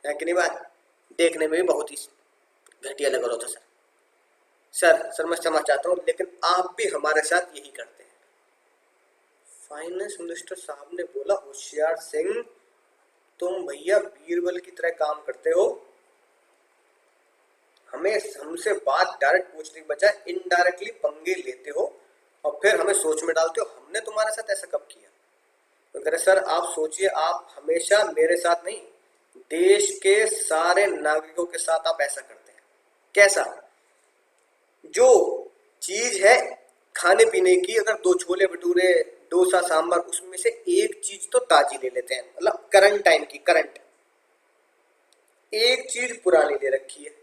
कि नहीं बात, देखने में भी बहुत ही घटिया लग रहा था सर। सर मैं क्षमा चाहता हूँ, लेकिन आप भी हमारे साथ यही करते हैं। फाइनेंस मिनिस्टर साहब ने बोला, होशियार सिंह तुम भैया बीरबल की तरह काम करते हो, हमें हमसे बात डायरेक्ट पूछने की बजाय इनडायरेक्टली पंगे लेते हो और फिर हमें सोच में डालते हो, हमने तुम्हारे साथ ऐसा कब किया। तो कह रहे सर आप सोचिए, आप हमेशा मेरे साथ नहीं, देश के सारे नागरिकों के साथ आप ऐसा करते हैं। कैसा, जो चीज है खाने पीने की, अगर 2 छोले भटूरे डोसा सांभर, उसमें से एक चीज तो ताजी ले लेते हैं, मतलब करंट टाइम की, करंट, एक चीज पुरानी ले रखी है।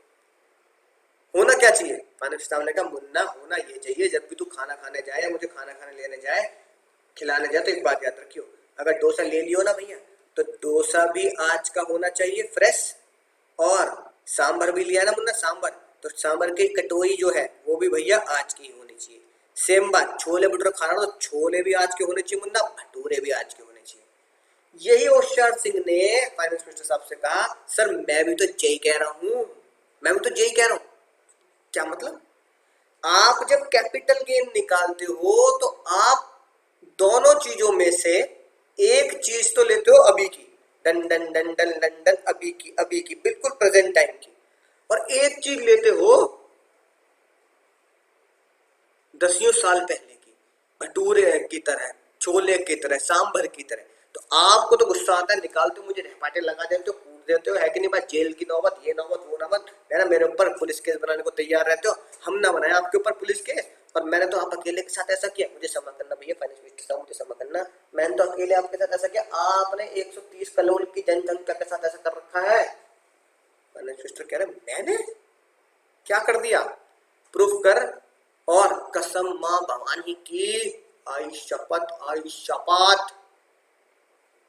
होना क्या चाहिए, मानव साहब ने कहा मुन्ना होना ये चाहिए, जब भी तू खाना खाने जाए या मुझे खाना खाने लेने जाए, खिलाने जाए, तो एक बात याद रखियो, अगर डोसा ले लियो ना भैया, तो डोसा भी आज का होना चाहिए फ्रेश, और सांभर भी लिया ना मुन्ना सांभर, तो सांभर की कटोरी जो है वो भी भैया आज की होनी चाहिए। सेम बात, छोले भटूरे खाना तो छोले भी आज के होने चाहिए मुन्ना, भटूरे भी आज के होने चाहिए। यही होशियार सिंह ने फाइनेंस मिनिस्टर साहब से कहा, सर मैं भी तो जय कह रहा हूं, मैं भी तो जय कह रहा हूं। क्या मतलब? आप जब कैपिटल गेन निकालते हो तो आप दोनों चीजों में से एक चीज तो लेते हो अभी की, done done done done done done, अभी की बिल्कुल प्रेजेंट टाइम की, और एक चीज लेते हो दसियों साल पहले की, भटूरे की तरह, छोले की तरह, सांभर की तरह। तो आपको तो गुस्सा आता है, निकालते हो मुझे रहपाटे लगा देते हो, कूट देते हो, है कि नहीं बात? जेल की नौबत, ये नौबत, वो नौबत, है ना? मेरे ऊपर पुलिस केस बनाने को तैयार रहते हो। हम ना बनाए आपके ऊपर पुलिस केस, और मैंने तो आप अकेले के साथ ऐसा किया, मुझे क्षमा करना भैया फाइनेंस मिनिस्टर साहब, मुझे क्षमा करना, मैंने तो अकेले आपके साथ ऐसा किया, आपने 130 करोड़ की जनसंख्या के साथ ऐसा कर रखा है। फाइनेंस मिनिस्टर कह रहे मैंने क्या कर दिया, प्रूफ कर। और कसम मां भवानी की, आई शपथ, आई शपथ,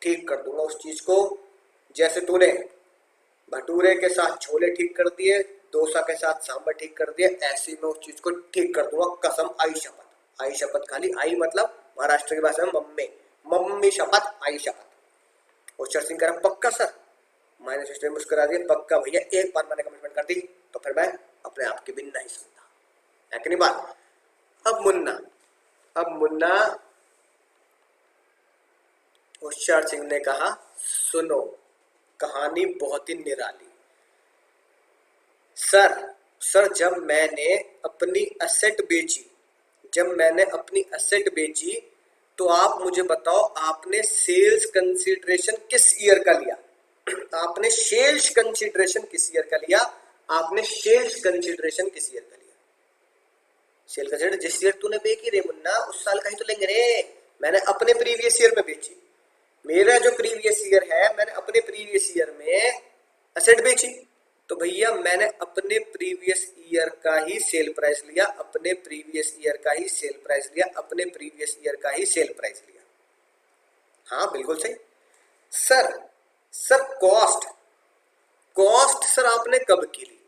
ठीक कर दूंगा उस चीज को। जैसे तूने भटूरे के साथ छोले ठीक कर दिए, डोसा के साथ सांभर ठीक कर दिए, ऐसे ही मैं उस चीज को ठीक कर दूंगा, कसम, आई शपथ। आई शपथ, खाली आई मतलब महाराष्ट्र की भाषा में मम्मी, मम्मी शपथ, आई शपथ। होशियार सिंह कह रहा पक्का सर। मैंने सिस्टर मुस्कुरा दिया, पक्का भैया, एक बार मैंने कमिटमेंट कर दी तो फिर मैं अपने आप की भी नहीं सुनता, है कि नहीं बात? अब मुन्ना, अब मुन्ना, होशियार सिंह ने कहा सुनो, कहानी बहुत ही निराली। सर, सर जब मैंने अपनी असेट बेची, जब मैंने अपनी असेट बेची, तो आप मुझे बताओ आपने सेल्स कंसीडरेशन किस ईयर का लिया? आपने सेल्स कंसीडरेशन किस ईयर का लिया? आपने सेल्स कंसीडरेशन किस ईयर का लिया? सेल कंसीडर जिस ईयर तूने बेची रे मुन्ना, उस साल का ही तो लेंगे रे। मैंने अपने प्रीवियस ईयर में बेची, मेरा जो प्रीवियस ईयर है, मैंने अपने प्रीवियस ईयर में असेट बेची, तो भैया मैंने अपने प्रीवियस ईयर का ही सेल प्राइस लिया, अपने प्रीवियस ईयर का ही सेल प्राइस लिया, अपने प्रीवियस ईयर का ही सेल प्राइस लिया। हाँ बिल्कुल सही। Sir, sir cost, cost sir आपने कब की ली?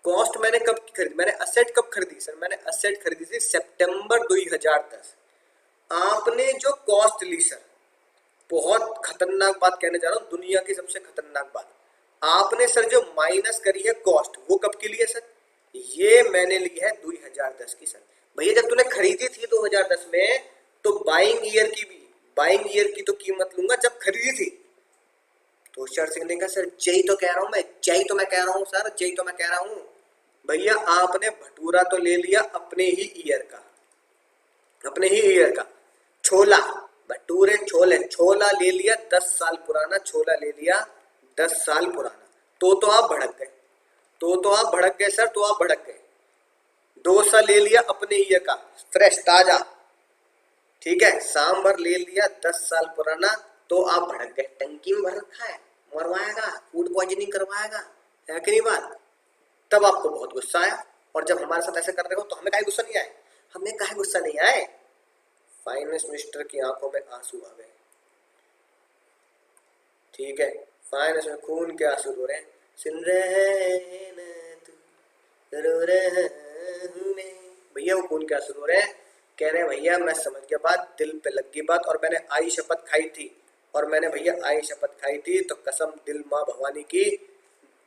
कॉस्ट मैंने कब की खरीदी? मैंने असेट कब खरीदी? सर मैंने असेट खरीदी थी सितंबर 2010। आपने जो कॉस्ट ली सर, बहुत खतरनाक बात कहने जा रहा हूं, दुनिया की सबसे खतरनाक बात, आपने सर जो माइनस करी है कॉस्ट, वो कब की ली है सर? ये मैंने ली है 2010 की सर। भैया जब तूने खरीदी थी 2010 में, तो बाइंग ईयर की भी, बाइंग ईयर की तो कीमत लूंगा जब खरीदी थी। तो होशियार सिंह ने कहा सर जय तो कह रहा हूं मैं, जय तो मैं कह रहा हूं सर, जय तो मैं कह रहा हूं। भैया आपने भटूरा तो ले लिया अपने ही ईयर का, अपने ही ईयर का। छोला, भटूरे छोले, छोला ले लिया 10 साल पुराना, छोला ले लिया 10 साल पुराना। तो आप भड़क गए, तो आप भड़क गए सर, तो आप भड़क गए। डोसा ले लिया अपने ईयर का, फ्रेश ताजा, ठीक है। सांभर ले लिया 10 साल पुराना, तो आप भड़क गए, टंकी में भर रखा है, मरवाएगा, फूड पॉइजनिंग करवाएगा, है कि नहीं बात? तब आपको बहुत गुस्सा आया, और जब हमारे साथ ऐसे कर रहे हो तो हमें काहे गुस्सा नहीं आए? हमें काहे गुस्सा नहीं आए? फाइनेंस मिनिस्टर की आंखों में आंसू आ गए, ठीक है, फाइनेंस में खून के आंसू रो रहे हैं। सुन रहे ना तू, रो रहा हूं मैं। भैया वो खून के आंसू रो रहे हैं, कह रहे हैं भैया मैं समझ गया बात, दिल पे लग गई बात, और मैंने आई शपथ खाई थी, और मैंने भैया आई शपथ खाई थी, तो कसम दिल माँ भवानी की,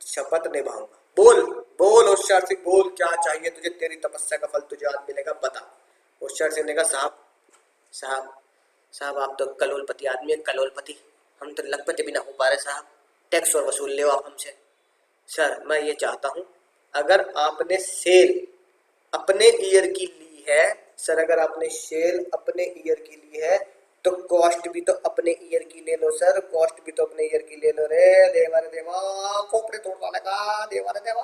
शपथ निभाऊंगा। बोल, बोल होशियार सिंह, बोल क्या चाहिए तुझे, तेरी तपस्या का फल तुझे आज मिलेगा, बता। होशियार सिंह ने कहा साहब, साहब, साहब आप तो करोड़पति आदमी है, करोड़पति, हम तो लखपति भी ना हो पा रहे साहब, टैक्स और वसूल ले आप हमसे। सर मैं ये चाहता हूँ, अगर आपने सेल अपने ईयर की ली है, सर अगर आपने सेल अपने ईयर की ली है, तो कॉस्ट भी तो अपने ईयर की ले लो सर, कॉस्ट भी तो अपने ईयर की ले लो रे, देवा रे देवा, खोपड़े तोड़वा लगा, देवा रे देवा,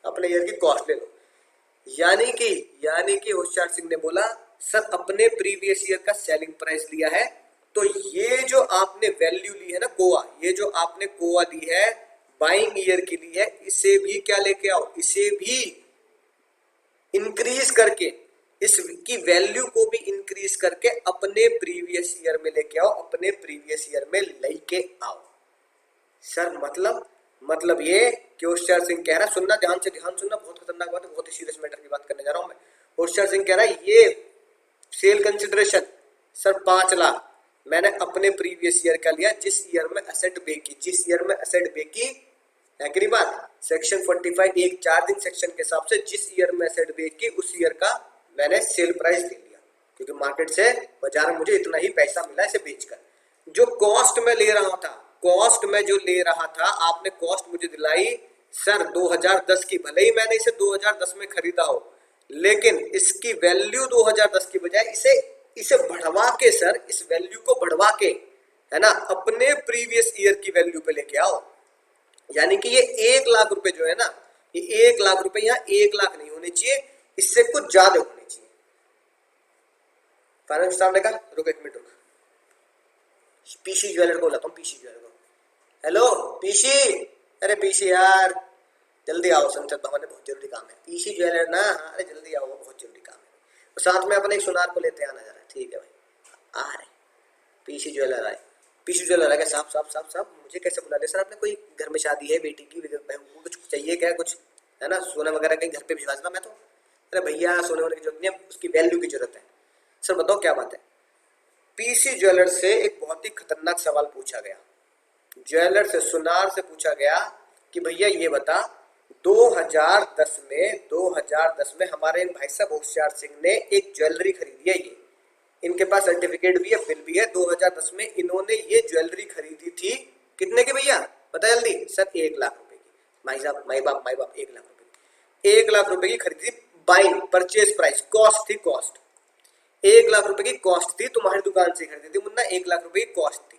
अपने ईयर की कॉस्ट ले लो। यानी कि, यानी कि होशियार सिंह ने बोला सर अपने प्रीवियस ईयर का सेलिंग प्राइस लिया है, तो ये जो आपने वैल्यू ली है ना कोआ, ये जो आपने कोआ ली है बाइंग ईयर की ली है, इसे भी क्या लेके आओ, इसे भी इंक्रीज करके, इसकी वैल्यू को भी इंक्रीज करके अपने प्रीवियस ईयर में लेके आओ, अपने प्रीवियस ईयर में लेके आओ। सर मतलब ये कि होशियार सिंह कह रहा है, सुनना ध्यान से, ध्यान सुनना, बहुत खतरनाक बात है, बहुत ही सीरियस मैटर की बात करने जा रहा हूं मैं। होशियार सिंह कह रहा है ये सेल कंसिडरेशन सर 5 लाख, मैंने अपने प्रीवियस ईयर का लिया जिस ईयर में एसेट बेची, जिस ईयर में एसेट बेची है कि नहीं बात। सेक्शन 45 एक चार्जिंग सेक्शन के हिसाब से जिस ईयर में एसेट बेची उस ईयर का मैंने सेल प्राइस ले लिया, क्योंकि मार्केट से बाजार में मुझे इतना ही पैसा मिला इसे बेचकर। जो कॉस्ट में ले रहा था, कॉस्ट में जो ले रहा था, आपने कॉस्ट मुझे दिलाई सर 2010 की, भले ही मैंने इसे 2010 में खरीदा हो, लेकिन इसकी वैल्यू 2010 की बजाय इसे बढ़वा के सर, इस वैल्यू को बढ़वा के, है ना, अपने प्रीवियस ईयर की वैल्यू पे लेके आओ। यानी कि ये 1 लाख रुपए जो है ना, ये 1 लाख रुपए यहाँ 1 लाख नहीं होने चाहिए, इससे कुछ ज्यादा होने चाहिए। फाइनेंस स्टाफ ने कहा रुक एक मिनट रुक, पीसी ज्वेलर को बुलाता हूँ, पीसी ज्वेलर को। हेलो पीसी, अरे पीसी यार जल्दी आओ, संसद भवन में बहुत जरूरी काम है। पीसी ज्वेलर ना, हाँ अरे जल्दी आओ, बहुत जरूरी काम है। और साथ में अपने एक सुनार को लेते आना जरा, ठीक है भाई। आ रहे पीसी ज्वेलर आए, पीसी ज्वेलर आए। साहब साहब साहब साहब मुझे कैसे बुला लिया सर आपने? कोई घर में शादी है बेटी की, कुछ चाहिए क्या, कुछ है ना, सोना वगैरह कहीं घर पे भिजवा देना मैं तो। अरे भैया सोने वाले की जरूरत नहीं है, उसकी वैल्यू की जरूरत है। सर बताओ क्या बात है? पीसी ज्वेलर से एक बहुत ही खतरनाक सवाल पूछा गया, ज्वेलर से, सुनार से पूछा गया कि भैया ये बता 2010 में हमारे इन भाई साहब होशियार सिंह ने एक ज्वेलरी खरीदी है, ये इनके पास सर्टिफिकेट भी है, बिल भी है। 2010 में इन्होंने ये ज्वेलरी खरीदी थी कितने की भैया बता जल्दी? सर 1 लाख रुपए की। भाई साहब माई बाप 1 लाख रुपए की, 1 लाख रुपए की खरीदी थी। बाइंग परचेज प्राइस, कॉस्ट थी, कॉस्ट 1 लाख रुपए की कॉस्ट थी, तुम्हारी दुकान से खरीदी थी मुन्ना, 1 लाख रुपए की कॉस्ट थी,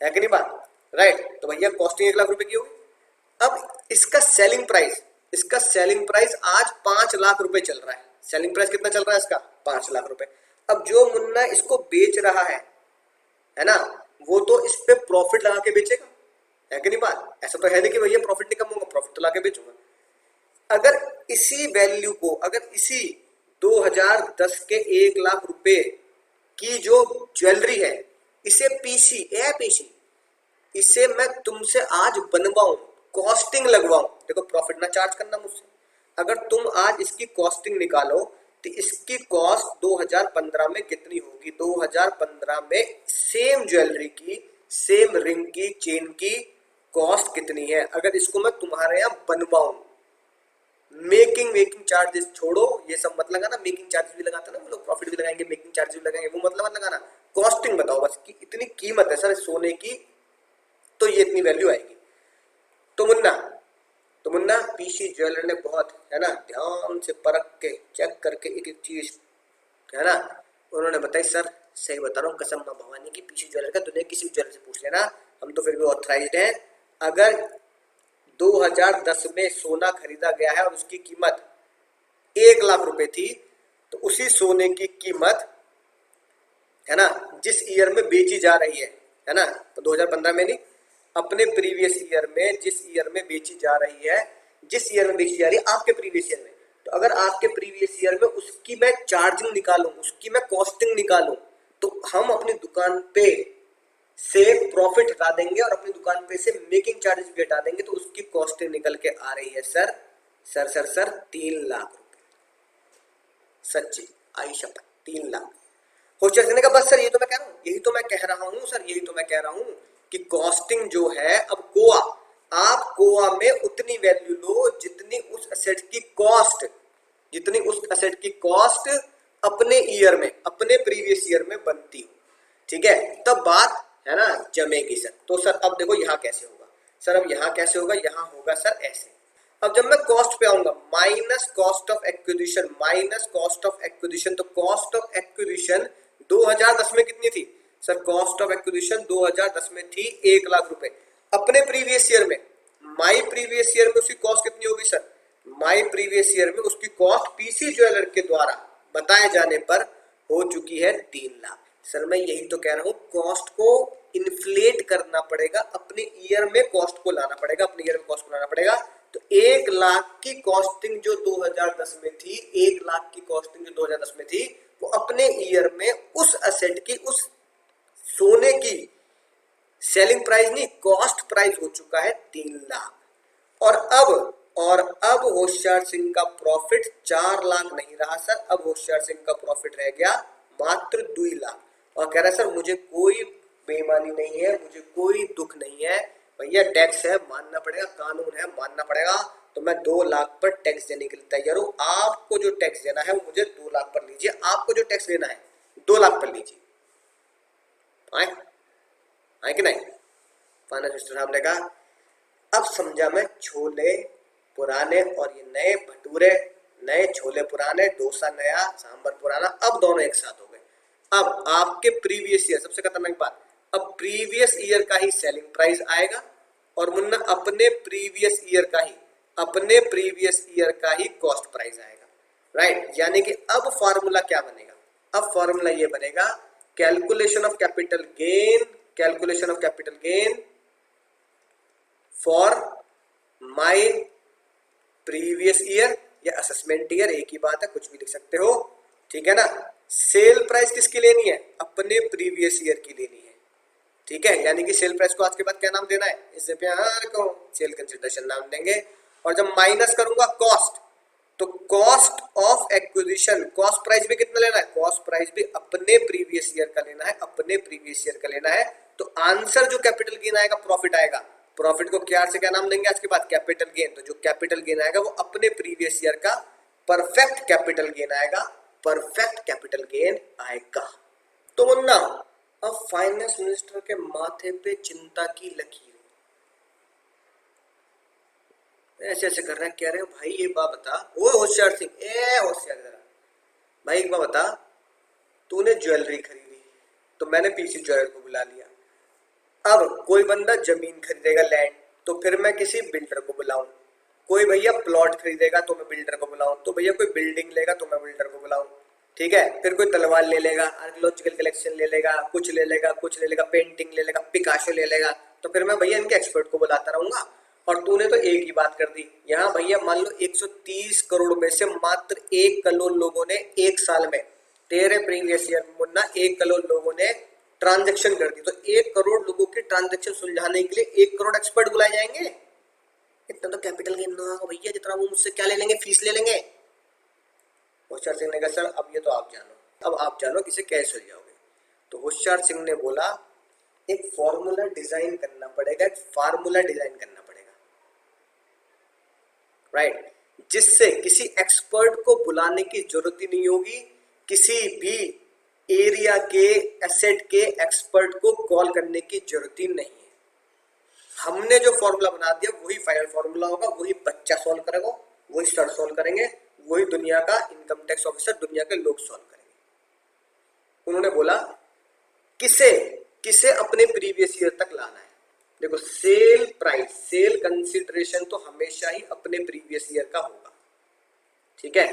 है कि नहीं बात? राइट, तो भैया कॉस्टिंग 1 लाख रुपए की होगी। अब इसका सेलिंग प्राइस, इसका सेलिंग प्राइस आज 5 लाख रुपए चल रहा है। सेलिंग प्राइस कितना चल रहा है इसका? 5 लाख रुपए। अब जो मुन्ना इसको बेच रहा है ना, वो तो इस पे प्रॉफिट लगा के बेचेगा, है कि नहीं बात? ऐसा तो है नहीं कि भैया प्रॉफिट नहीं कमाऊंगा, प्रॉफिट तो लगा के बेचूंगा। अगर इसी वैल्यू को, अगर इसी 2010 के 1 लाख रुपए की जो ज्वेलरी है, इसे पीसी इसे मैं तुमसे आज बनवाऊं, कॉस्टिंग लगवाऊं, देखो प्रॉफिट ना चार्ज करना मुझसे, अगर तुम आज इसकी कॉस्टिंग निकालो तो इसकी कॉस्ट 2015 में कितनी होगी? 2015 में सेम ज्वेलरी की, सेम रिंग की, चेन की कॉस्ट कितनी है? अगर इसको मैं तुम्हारे यहाँ बनवाऊं, मेकिंग चार्जेस छोड़ो, ये सब मत लगाना, मेकिंग चार्जेस भी लगाता ना वो लोग, प्रॉफिट भी लगाएंगे, मेकिंग चार्जेस भी लगाएंगे, वो मतलब मत लगाना, कॉस्टिंग बताओ बस कि इतनी कीमत है सर सोने की, तो ये इतनी वैल्यू आएगी। तो मुन्ना पीसी ज्वेलर ने बहुत, है ना, ध्यान से परख के चेक करके एक एक चीज, है ना, उन्होंने बताई सर सही बता रहा हूँ कसम मां भवानी की, पीसी ज्वेलर का दुनिया किसी ज्वेलर से पूछ लेना, हम तो फिर भी ऑथराइज्ड हैं। अगर 2010 में सोना खरीदा गया है और उसकी कीमत 1 लाख रुपए थी, तो उसी सोने की कीमत, है ना, जिस ईयर में बेची जा रही है ना, तो 2015 में नहीं, अपने प्रीवियस ईयर में, जिस ईयर में बेची जा रही है, जिस ईयर में बेची जा रही है आपके प्रीवियस ईयर में, तो अगर आपके प्रीवियस ईयर में उसकी मैं चार्जिंग निकालूं, उसकी मैं कॉस्टिंग निकालूं, तो हम अपनी दुकान पे से प्रॉफिट हटा देंगे और अपनी दुकान पे से मेकिंग चार्जेस भी हटा देंगे, तो उसकी कॉस्टिंग निकल के आ रही है सर 3 लाख रुपए। सच्ची आई शपथ 3 लाख। होशियार सिंह ने कहा बस सर ये तो मैं कह रहा हूँ, यही तो मैं कह रहा हूँ सर, यही तो मैं कह रहा हूँ कि कॉस्टिंग जो है, अब गोवा, आप गोवा में उतनी वैल्यू लो जितनी उस एसेट की कॉस्ट, जितनी उस एसेट की कॉस्ट अपने ईयर में, अपने प्रीवियस ईयर में बनती हो, ठीक है, तब बात, है ना, जमेगी सर। तो सर अब देखो यहाँ कैसे होगा सर, अब यहाँ कैसे होगा, यहाँ होगा सर ऐसे। अब जब मैं कॉस्ट पे आऊंगा, minus cost of acquisition, minus cost of acquisition, तो कॉस्ट ऑफ एक्विजिशन 2010 में कितनी थी सर? कॉस्ट ऑफ एक्विजिशन 2010 में थी 1 लाख रुपए। अपने प्रीवियस ईयर में, माई प्रीवियस ईयर में उसकी कॉस्ट कितनी होगी सर? माई प्रीवियस ईयर में उसकी कॉस्ट पीसी ज्वेलर के द्वारा बताए जाने पर हो चुकी है 3 लाख। सर मैं यही तो कह रहा हूँ, कॉस्ट को इन्फ्लेट करना पड़ेगा, अपने ईयर में कॉस्ट को लाना पड़ेगा, अपने ईयर में कॉस्ट को लाना पड़ेगा। तो 1 लाख की कॉस्टिंग जो 2010 में थी, 1 लाख की कॉस्टिंग जो 2010 में थी, वो अपने ईयर में उस असेट की, उस सोने की सेलिंग प्राइस नहीं, कॉस्ट प्राइस हो चुका है 3 लाख। और अब होशियार सिंह का प्रॉफिट 4 लाख नहीं रहा सर, अब होशियार सिंह का प्रॉफिट रह गया मात्र 2 लाख। और कह रहा है सर मुझे कोई बेईमानी नहीं है, मुझे कोई दुख नहीं है, भैया टैक्स है मानना पड़ेगा, कानून है मानना पड़ेगा, तो मैं 2 लाख पर टैक्स देने के लिए तैयार हूँ। आपको जो टैक्स देना है वो मुझे 2 लाख पर लीजिए, आपको जो टैक्स देना है 2 लाख पर लीजिए। आए आए कि नहीं? फाइनेंस मिनिस्टर साहब ने कहा अब समझा मैं छोले पुराने और ये नए भटूरे, नए छोले पुराने, डोसा नया, सांभर पुराना, अब दोनों एक साथ हो गए। अब आपके प्रीवियस ईयर, सबसे खतरनाक बात, अब प्रीवियस ईयर का ही सेलिंग प्राइस आएगा और मुन्ना अपने प्रीवियस ईयर का ही, अपने प्रीवियस ईयर का ही कॉस्ट प्राइस आएगा। राइट, यानी कि अब फॉर्मूला क्या बनेगा? अब फॉर्मूला ये बनेगा calculation of capital gain, calculation of capital gain for my previous year या असेसमेंट ईयर, एक ही बात है, कुछ भी लिख सकते हो, ठीक है ना। सेल प्राइस किसकी लेनी है? अपने प्रीवियस ईयर की लेनी है, ठीक है। यानी कि सेल प्राइस को आज के बाद क्या नाम देना है? इससे प्यार को सेल कंसिडरेशन नाम देंगे। और जब माइनस करूंगा कॉस्ट, तो cost of acquisition, cost price भी कितना लेना है? कॉस्ट प्राइस भी अपने प्रीवियस ईयर का लेना है, अपने प्रीवियस ईयर का लेना है। तो आंसर जो कैपिटल गेन आएगा, प्रॉफिट आएगा, प्रॉफिट को क्या से क्या नाम देंगे आज के बाद? Capital gain. तो जो कैपिटल गेन आएगा वो अपने प्रीवियस ईयर का परफेक्ट कैपिटल गेन आएगा, परफेक्ट कैपिटल गेन आएगा। तो मुन्ना अब फाइनेंस मिनिस्टर के माथे पे चिंता की लकीर, ऐसे ऐसे कर रहे हैं, कह रहे हैं भाई ये बात बता, ओ होशियार सिंह, ए होशियार जरा भाई, एक बात बता, तूने ज्वेलरी खरीदी तो मैंने पीसी ज्वेलर को बुला लिया, अब कोई बंदा जमीन खरीदेगा लैंड, तो फिर मैं किसी बिल्डर को बुलाऊं, कोई भैया प्लॉट खरीदेगा तो मैं बिल्डर को बुलाऊं, तो भैया कोई बिल्डिंग लेगा तो मैं बिल्डर को बुलाऊं, ठीक है। फिर कोई तलवार ले लेगा, आर्कियोलॉजिकल कलेक्शन ले लेगा, कुछ ले लेगा, कुछ ले लेगा, पेंटिंग ले लेगा, पिकासो ले लेगा, तो फिर मैं भैया इनके एक्सपर्ट को बुलाता रहूंगा। और तूने तो एक ही बात कर दी, यहाँ भैया मान लो 130 करोड़ में से मात्र 1 करोड़ लोगों ने एक साल में, तेरे प्रीवियस ईयर में मुन्ना 1 करोड़ लोगों ने ट्रांजेक्शन कर दी, तो 1 करोड़ लोगों की ट्रांजेक्शन सुलझाने के लिए 1 करोड़ एक्सपर्ट बुलाए जाएंगे। इतना तो कैपिटल गेन ना होगा भैया, जितना वो मुझसे क्या ले लेंगे, फीस ले लेंगे। होशियार सिंह ने कहा सर अब ये तो आप जानो, अब आप जानो किसे कैसे सुलझाओगे। तो होशियार सिंह ने बोला एक फॉर्मूला डिजाइन करना पड़ेगा, एक फार्मूला डिजाइन करना पड़ेगा, राइट, जिससे किसी एक्सपर्ट को बुलाने की जरूरत ही नहीं होगी, किसी भी एरिया के एसेट के एक्सपर्ट को कॉल करने की जरूरत ही नहीं है। हमने जो फॉर्मूला बना दिया वही फाइनल फॉर्मूला होगा, वही बच्चा सॉल्व करेगा, वही सर सॉल्व करेंगे, वही दुनिया का इनकम टैक्स ऑफिसर, दुनिया के लोग सॉल्व करेंगे। उन्होंने बोला किसे किसे अपने प्रीवियस ईयर तक लाना है। देखो सेल प्राइस, सेल कंसिडरेशन तो हमेशा ही अपने प्रीवियस ईयर का होगा, ठीक है।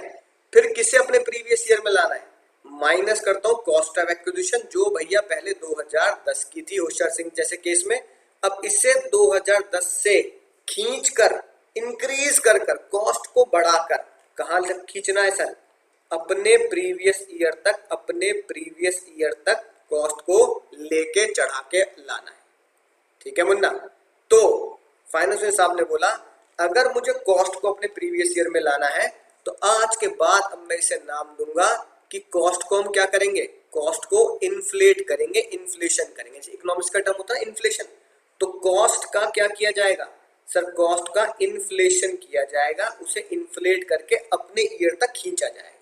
फिर किसे अपने प्रीवियस ईयर में लाना है? माइनस करता हूं कॉस्ट ऑफ एक्विजिशन, जो भैया पहले 2010 की थी होशियार सिंह जैसे केस में, अब इससे 2010 से खींच कर, इंक्रीज कर कर, कॉस्ट को बढ़ाकर कहां तक खींचना है सर? अपने प्रीवियस ईयर तक, अपने प्रीवियस ईयर तक कॉस्ट को लेके चढ़ा के लाना है, ठीक है मुन्ना। तो फाइनेंस साहब ने बोला अगर मुझे कॉस्ट को अपने प्रीवियस ईयर में लाना है तो आज के बाद अब मैं इसे नाम दूंगा कि कॉस्ट को हम क्या करेंगे? कॉस्ट को इन्फ्लेट करेंगे, इन्फ्लेशन करेंगे। इकोनॉमिक्स का टर्म होता है इन्फ्लेशन, तो कॉस्ट का क्या किया जाएगा सर? कॉस्ट का इन्फ्लेशन किया जाएगा, उसे इन्फ्लेट करके अपने ईयर तक खींचा जाएगा।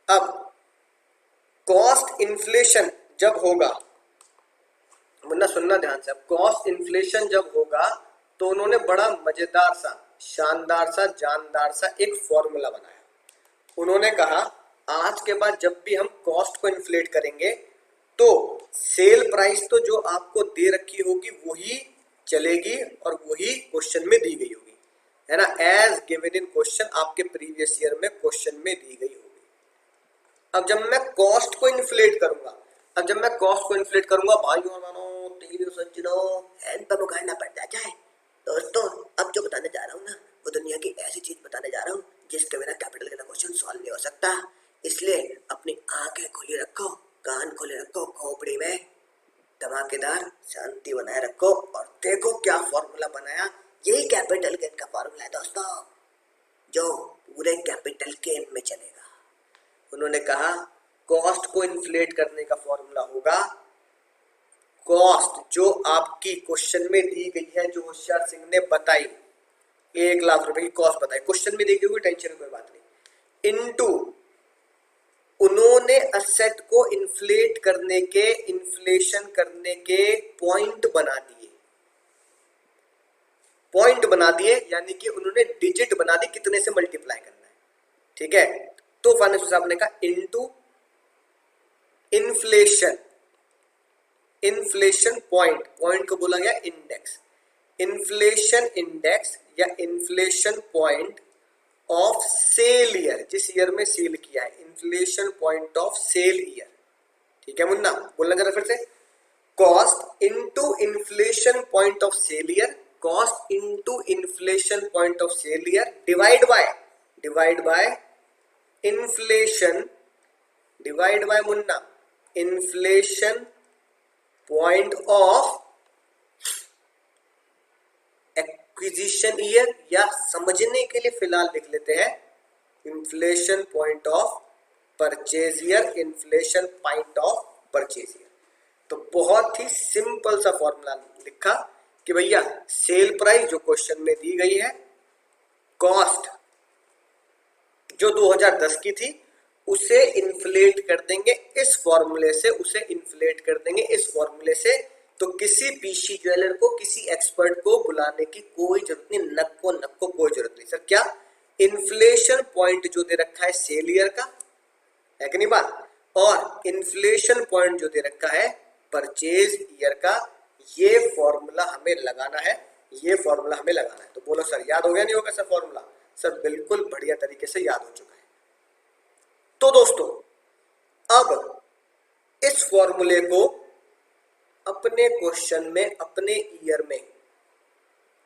अब कॉस्ट इन्फ्लेशन जब होगा, मुन्ना सुनना ध्यान से, अब कॉस्ट इन्फ्लेशन जब होगा तो उन्होंने बड़ा मजेदार सा, शानदार सा, जानदार सा एक फॉर्मूला बनाया। उन्होंने कहा आज के बाद जब भी हम कॉस्ट को इन्फ्लेट करेंगे तो सेल प्राइस तो जो आपको दे रखी होगी वही चलेगी और वही क्वेश्चन में दी गई होगी, है ना, एज गिवन इन क्वेश्चन, आपके प्रीवियस ईयर में क्वेश्चन में दी गई होगी। अब जब मैं कॉस्ट को इन्फ्लेट करूंगा, अब जब मैं कॉस्ट को इन्फ्लेट करूंगा भाइयों मानो तेरी सज्जनों हैंड पर उगाड़ना पड़ता है। दोस्तों अब जो बताने जा रहा हूँ ना वो दुनिया की ऐसी चीज बताने जा रहा हूँ जिसके बिना कैपिटल का क्वेश्चन सॉल्व नहीं हो सकता, इसलिए अपनी आंखें खोली रखो, कान खोले रखो, खोपड़ी में धमाकेदार शांति बनाए रखो और देखो क्या फॉर्मूला बनाया। यही कैपिटल गेन का फॉर्मूला है दोस्तों, जो पूरे कैपिटल गेन में चलेगा। उन्होंने कहा कॉस्ट को इन्फ्लेट करने का फॉर्मूला होगा कॉस्ट जो आपकी क्वेश्चन में दी गई है, जो होशियार सिंह ने बताई, 1 लाख रुपए की कॉस्ट बताई, क्वेश्चन में दी गई, टेंशन की कोई बात नहीं, इनटू उन्होंने असेट को इन्फ्लेट करने के, इन्फ्लेशन करने के पॉइंट बना दिए, पॉइंट बना दिए, यानी कि उन्होंने डिजिट बना दी कितने से मल्टीप्लाई करना है, ठीक है। तो फाइनेंशियल साहब ने कहा into inflation, inflation point, point को बोला गया इंडेक्स, इन्फ्लेशन इंडेक्स या inflation point of sale year, जिस ईयर में सेल किया है, inflation point of sale year, ठीक है मुन्ना, बोलना जरा फिर से, cost into inflation point of sale year, cost into inflation point of sale year divide by inflation, divide by Munna inflation point of acquisition year, या समझने के लिए फिलहाल लिख लेते हैं inflation point of purchase year, inflation point of purchase year. तो बहुत ही सिंपल सा फॉर्मूला लिखा कि भैया सेल प्राइस जो क्वेश्चन में दी गई है, कॉस्ट जो 2010 की थी उसे इन्फ्लेट कर देंगे इस फॉर्मूले से, उसे इन्फ्लेट कर देंगे इस फॉर्मूले से, तो किसी पीसी ज्वेलर को, किसी एक्सपर्ट को बुलाने की कोई जरूरत नहीं, नक को कोई जरूरत नहीं। सर क्या इन्फ्लेशन पॉइंट जो दे रखा है सेल ईयर का, है कि नहीं बात, और इन्फ्लेशन पॉइंट जो दे रखा है परचेज ईयर का, ये फॉर्मूला हमें लगाना है, ये फॉर्मूला हमें लगाना है। तो बोलो सर याद हो गया नहीं होगा सर फॉर्मूला? सर बिल्कुल बढ़िया तरीके से याद हो चुका है। तो दोस्तों अब इस फॉर्मूले को अपने क्वेश्चन में, अपने ईयर में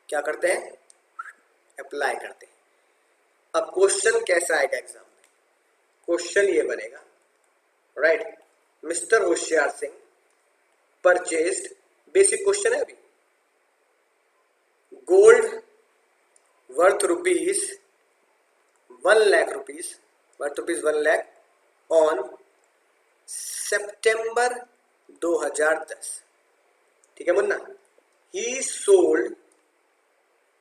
क्या करते हैं, अप्लाई करते हैं। अब क्वेश्चन कैसा आएगा एग्जाम में, क्वेश्चन ये बनेगा, right, mister Hoshiyar Singh purchased, basic question है अभी, gold worth rupees 1 lakh rupees, worth rupees 1 lakh on September 2010, ठीक है Munna, he sold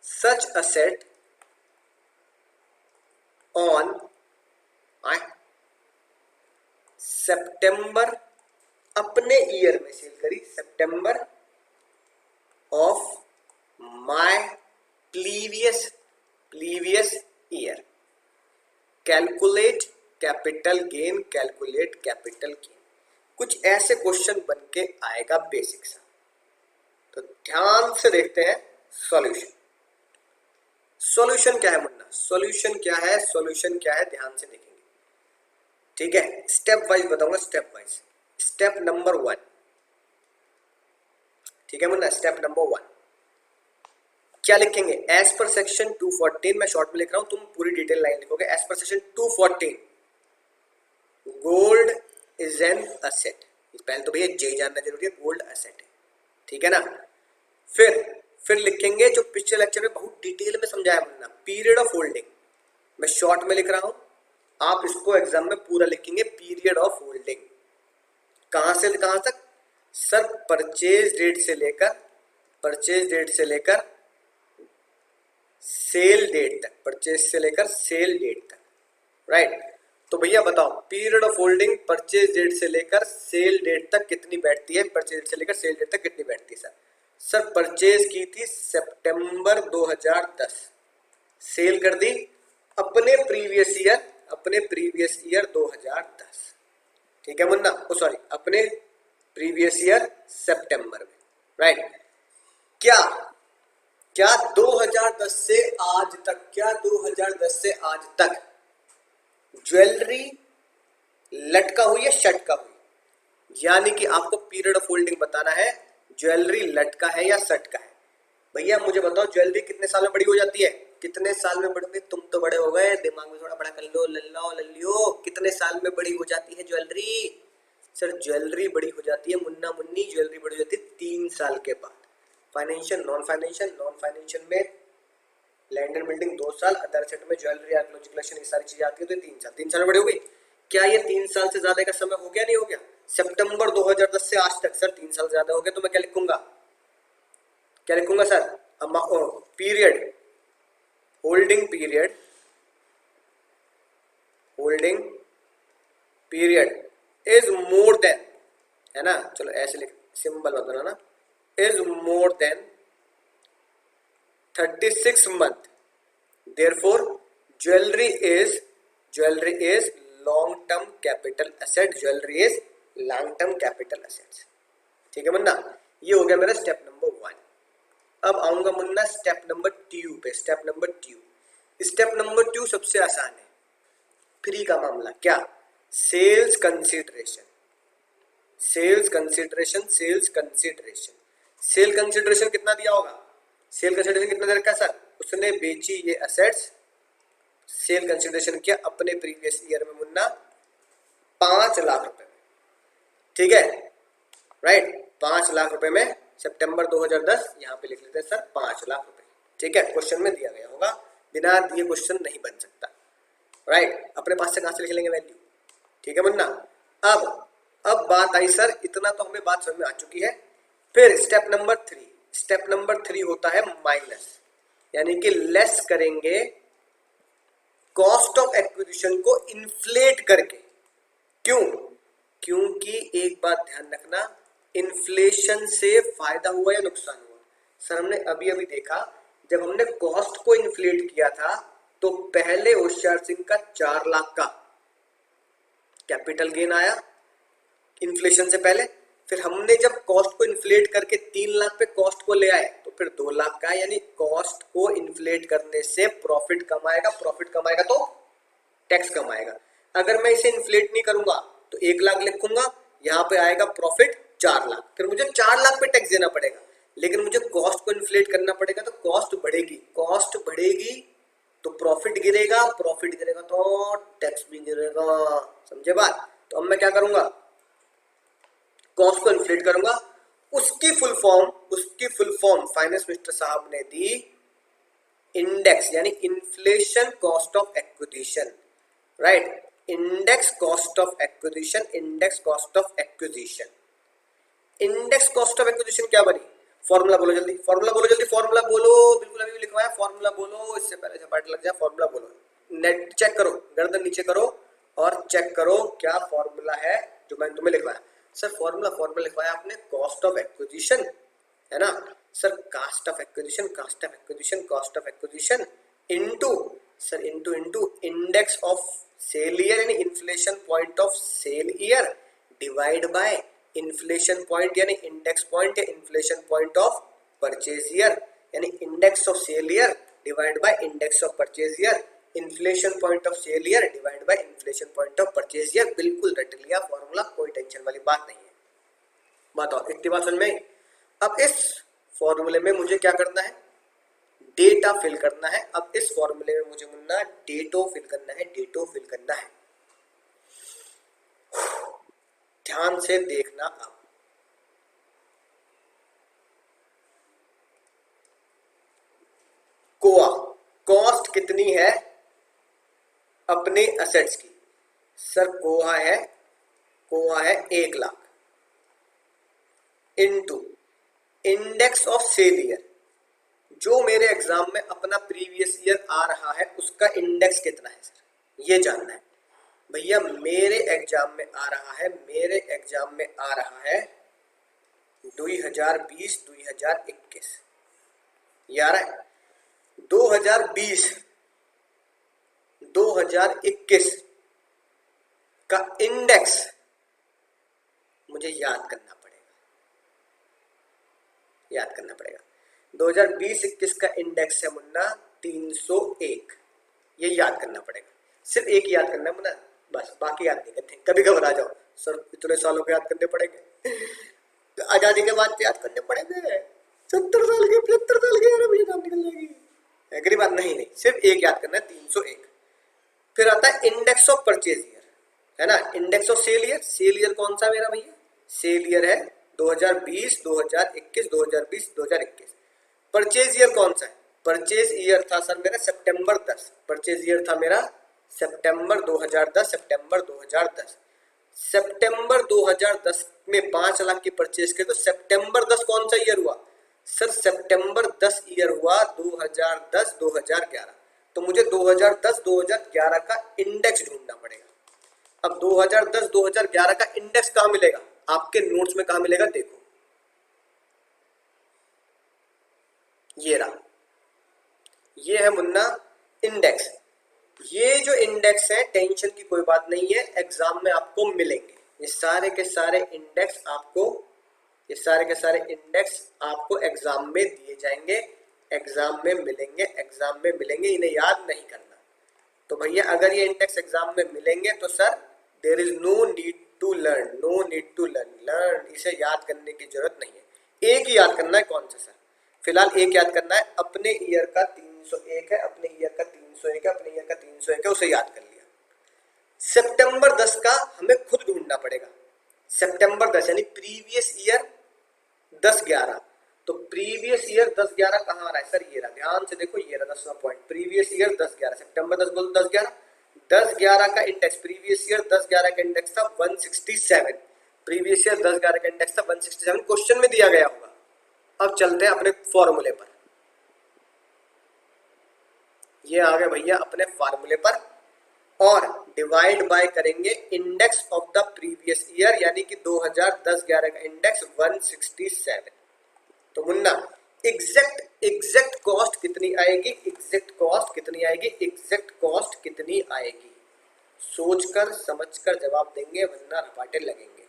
such asset on September, अपने ईयर में सेल करी, September of my previous year, calculate capital gain, calculate capital gain. कुछ ऐसे क्वेश्चन बन के आएगा बेसिक सा, तो ध्यान से देखते हैं सॉल्यूशन। सॉल्यूशन क्या है मुन्ना, सॉल्यूशन क्या है, सॉल्यूशन क्या है, ध्यान से देखेंगे, ठीक है, स्टेप वाइज बताऊंगा, स्टेप वाइज। स्टेप नंबर 1, ठीक है मुन्ना, स्टेप नंबर 1 क्या लिखेंगे, एज पर सेक्शन 214, मैं शॉर्ट में लिख रहा हूं, तुम पूरी डिटेल लाइन लिखोगे, as per section 214 gold is an asset, पहले तो भैया जे जानना जरूरी है, गोल्ड असेट है, ठीक है ना। फिर लिखेंगे जो पिछले लेक्चर में बहुत डिटेल में समझाया मुन्ना, पीरियड ऑफ होल्डिंग, मैं शॉर्ट में लिख रहा हूं, आप इसको एग्जाम में पूरा लिखेंगे, पीरियड ऑफ होल्डिंग, कहां से कहां तक सर, परचेज डेट से लेकर सेल डेट तक, परचेज से लेकर सेल डेट तक, राइट। तो भैया बताओ period of holding purchase date से लेकर सेल डेट तक कितनी बैठती है, परचेज डेट से लेकर सेल डेट तक कितनी बैठती है सर परचेज की थी सितंबर 2010, सेल कर दी अपने प्रीवियस ईयर 2010, ठीक है मुन्ना, सॉरी अपने प्रीवियस ईयर सितंबर में, राइट। क्या 2010 से आज तक ज्वेलरी लटका हुई है, शटका हुई, यानी कि आपको पीरियड ऑफ होल्डिंग बताना है, ज्वेलरी लटका है या सटका है। भैया मुझे बताओ ज्वेलरी कितने साल में बड़ी हो जाती है, कितने साल में बड़ी, तुम तो बड़े हो गए, दिमाग में थोड़ा बड़ा कर लो, लल्लियो, कितने साल में बड़ी हो जाती है ज्वेलरी? सर ज्वेलरी बड़ी हो जाती है मुन्ना मुन्नी, ज्वेलरी बड़ी हो जाती है 3 साल के बाद। फाइनेंशियल नॉन फाइनेंशियल में लैंड एंड बिल्डिंग 2 साल, अदर सेट में ज्वेलरी, आर्कियोलॉजिकल कलेक्शन, ये सारी चीजें आती है तो 3 साल में बड़ी हो गई। क्या ये 3 साल से ज्यादा का समय हो गया, नहीं हो गया? सितंबर 2010 से आज तक सर 3 साल से ज्यादा हो गया, तो मैं क्या लिखूंगा, क्या लिखूंगा sir? Period, holding period, holding period is more than, है ना, चलो ऐसे लिख, सिंबल मत बनाना, is more than 36 month, therefore jewellery is long term capital asset, jewellery is long term capital assets. ठीक है मुन्ना, ये हो गया मेरा स्टेप नंबर 1। अब आऊंगा मुन्ना स्टेप नंबर 2 पे। स्टेप नंबर 2 सबसे आसान है, फ्री का मामला। क्या? Sales consideration, sales consideration, sales consideration. Sale consideration कितना दिया होगा? सेल कंसिडरेशन कितना दे रखा है सर? उसने बेची ये एसेट्स, सेल कंसिडरेशन किया अपने प्रीवियस ईयर में मुन्ना 5 लाख रुपए में। ठीक है, राइट, 5 लाख रुपए में सितंबर 2010, यहाँ पे लिख लेते हैं सर 5 लाख रुपए। ठीक है, क्वेश्चन में दिया गया होगा, बिना दिए क्वेश्चन नहीं बन सकता। राइट, अपने पास से कहां से लिख लेंगे वैल्यू? ठीक है मुन्ना। अब बात आई सर, इतना तो हमें बात समझ में आ चुकी है। फिर स्टेप नंबर 3, स्टेप नंबर 3 होता है माइनस, यानी कि लेस करेंगे कॉस्ट ऑफ एक्विजिशन को इन्फ्लेट करके। क्यों? क्योंकि एक बात ध्यान रखना, इन्फ्लेशन से फायदा हुआ या नुकसान हुआ? सर हमने अभी अभी देखा, जब हमने कॉस्ट को इन्फ्लेट किया था तो पहले होशियार सिंह का 4 लाख का कैपिटल गेन आया इन्फ्लेशन से पहले। फिर हमने जब कॉस्ट को इन्फ्लेट करके 3 लाख पे कॉस्ट को ले आए तो फिर 2 लाख का, यानी कॉस्ट को इन्फ्लेट करने से प्रॉफिट कम आएगा, प्रॉफिट कम आएगा तो टैक्स कम आएगा। अगर मैं इसे इन्फ्लेट नहीं करूंगा तो 1 लाख लिखूंगा, यहाँ पे आएगा प्रॉफिट 4 लाख, फिर मुझे 4 लाख पे टैक्स देना पड़ेगा। लेकिन मुझे कॉस्ट को इन्फ्लेट करना पड़ेगा तो कॉस्ट बढ़ेगी, कॉस्ट बढ़ेगी तो प्रॉफिट गिरेगा, प्रॉफिट गिरेगा तो टैक्स भी गिरेगा। समझे बात? तो अब मैं क्या करूंगा, कॉस्ट को इन्फ्लेट करूंगा। उसकी फुल फॉर्म फाइनेंस मिनिस्टर साहब ने दी इंडेक्स, यानी inflation cost of acquisition. Right, index cost of acquisition, index cost of acquisition. Index cost of acquisition क्या बनी? फॉर्मूला बोलो जल्दी, फॉर्मूला बोलो जल्दी, फॉर्मूला बोलो, बिल्कुल अभी भी लिखवाया, फॉर्मूला बोलो, इससे पहले झपाट लग जाए, फॉर्मूला बोलो। नेट चेक करो, गर्दन नीचे करो और चेक करो क्या फॉर्मूला है जो मैंने तुम्हें लिखवाया। सर फॉर्मूला लिखवाया आपने कॉस्ट ऑफ एक्विजिशन, है ना sir? Cost of acquisition, cost of acquisition, cost of acquisition into sir into index of sale year, यानी inflation point of sale year, divide by inflation point यानी इंडेक्स पॉइंट या inflation point of purchase year, यानी index of sale year divide by index of purchase year, inflation point of sale year divide by inflation point of purchase year. बिल्कुल रट लिया फॉर्मूला, कोई टेंशन वाली बात नहीं है। बताओ इतनी बात समझ में? अब इस फॉर्मूले में मुझे क्या करना है? डेटा फिल करना है। अब इस फॉर्मूले में मुझे मुन्ना डेटो फिल करना है, डेटो फिल करना है। ध्यान से देखना आप, कोआ कॉस्ट कितनी है अपने असेट्स की? सर कोआ है 1 lakh into index of sale year, जो मेरे एग्जाम में अपना प्रीवियस ईयर आ रहा है उसका इंडेक्स कितना है सर, ये जानना है भैया। मेरे एग्जाम में आ रहा है 2020-2021, ये आ रहा है 2020-2021 का इंडेक्स मुझे याद करना पड़ेगा। 2020-21 का इंडेक्स है मुन्ना 301, ये याद करना पड़ेगा। सिर्फ एक याद करना है मुन्ना, बस बाकी याद नहीं करते। कभी घबरा जाओ सर इतने सालों के याद करने पड़ेंगे, आजादी के बाद याद करने पड़ेंगे, 70 साल के 75 साल के, यार मुझे नाम निकल जाएगी। एग्री बात? नहीं, सिर्फ एक याद करना है 301। फिर आता है इंडेक्स ऑफ परचेज ईयर, है ना, index of sale year. Sale year कौन सा मेरा भैया? सेल ईयर है 2020, 2021, 2020, 2021। परचेज ईयर कौन सा है? परचेज ईयर था सर मेरा सितंबर 10, परचेज ईयर था मेरा सितंबर 2010, सितंबर 2010, सितंबर 2010 में 5 लाख की परचेज की, तो सितंबर 10 कौन सा ईयर हुआ सर? सितंबर 10 ईयर हुआ 2010 2011। तो मुझे 2010 2011 का इंडेक्स ढूंढना पड़ेगा। अब 2010 2011 का इंडेक्स कहां मिलेगा? आपके नोट्स में कहां मिलेगा? देखो ये रहा, ये है मुन्ना इंडेक्स। ये जो इंडेक्स है टेंशन की कोई बात नहीं है, एग्जाम में आपको मिलेंगे ये सारे के सारे इंडेक्स आपको, ये सारे के सारे इंडेक्स आपको एग्जाम में दिए जाएंगे, एग्जाम में मिलेंगे, एग्जाम में मिलेंगे, इन्हें याद नहीं करना। तो भैया अगर ये इंडेक्स एग्जाम में मिलेंगे तो sir there is no need to learn, no need to learn, इसे याद करने की जरूरत नहीं है। एक ही याद करना है, कौन सा सर? फिलहाल एक याद करना है, अपने ईयर का 301 है, अपने ईयर का 301 है, अपने ईयर का 301 है, उसे याद कर लिया। सितंबर 10 का हमें खुद ढूंढना पड़ेगा। सितंबर 10 यानी प्रीवियस ईयर 10-11, तो प्रीवियस ईयर 10-11 कहाँ आ रहा है सर? ये रहा, ध्यान से देखो, ये रहा 10वां पॉइंट, प्रीवियस ईयर 10-11, सितंबर 10 बोल 10-11, 10-11 का इंडेक्स, प्रीवियस ईयर 10-11 का इंडेक्स था 167, प्रीवियस ईयर 10-11 का इंडेक्स था 167, क्वेश्चन में दिया गया होगा। अब चलते हैं अपने फॉर्मूले पर, ये आ गए भैया अपने फॉर्मूले पर, और डिवाइड बाय करेंगे index of the previous year, यानी कि 2010-11 का इंडेक्स 167। तो मुन्ना एग्जैक्ट कॉस्ट कितनी आएगी? एग्जैक्ट कॉस्ट कितनी आएगी? एग्जैक्ट कॉस्ट कितनी आएगी? सोचकर समझकर जवाब देंगे वरना रपाटे लगेंगे।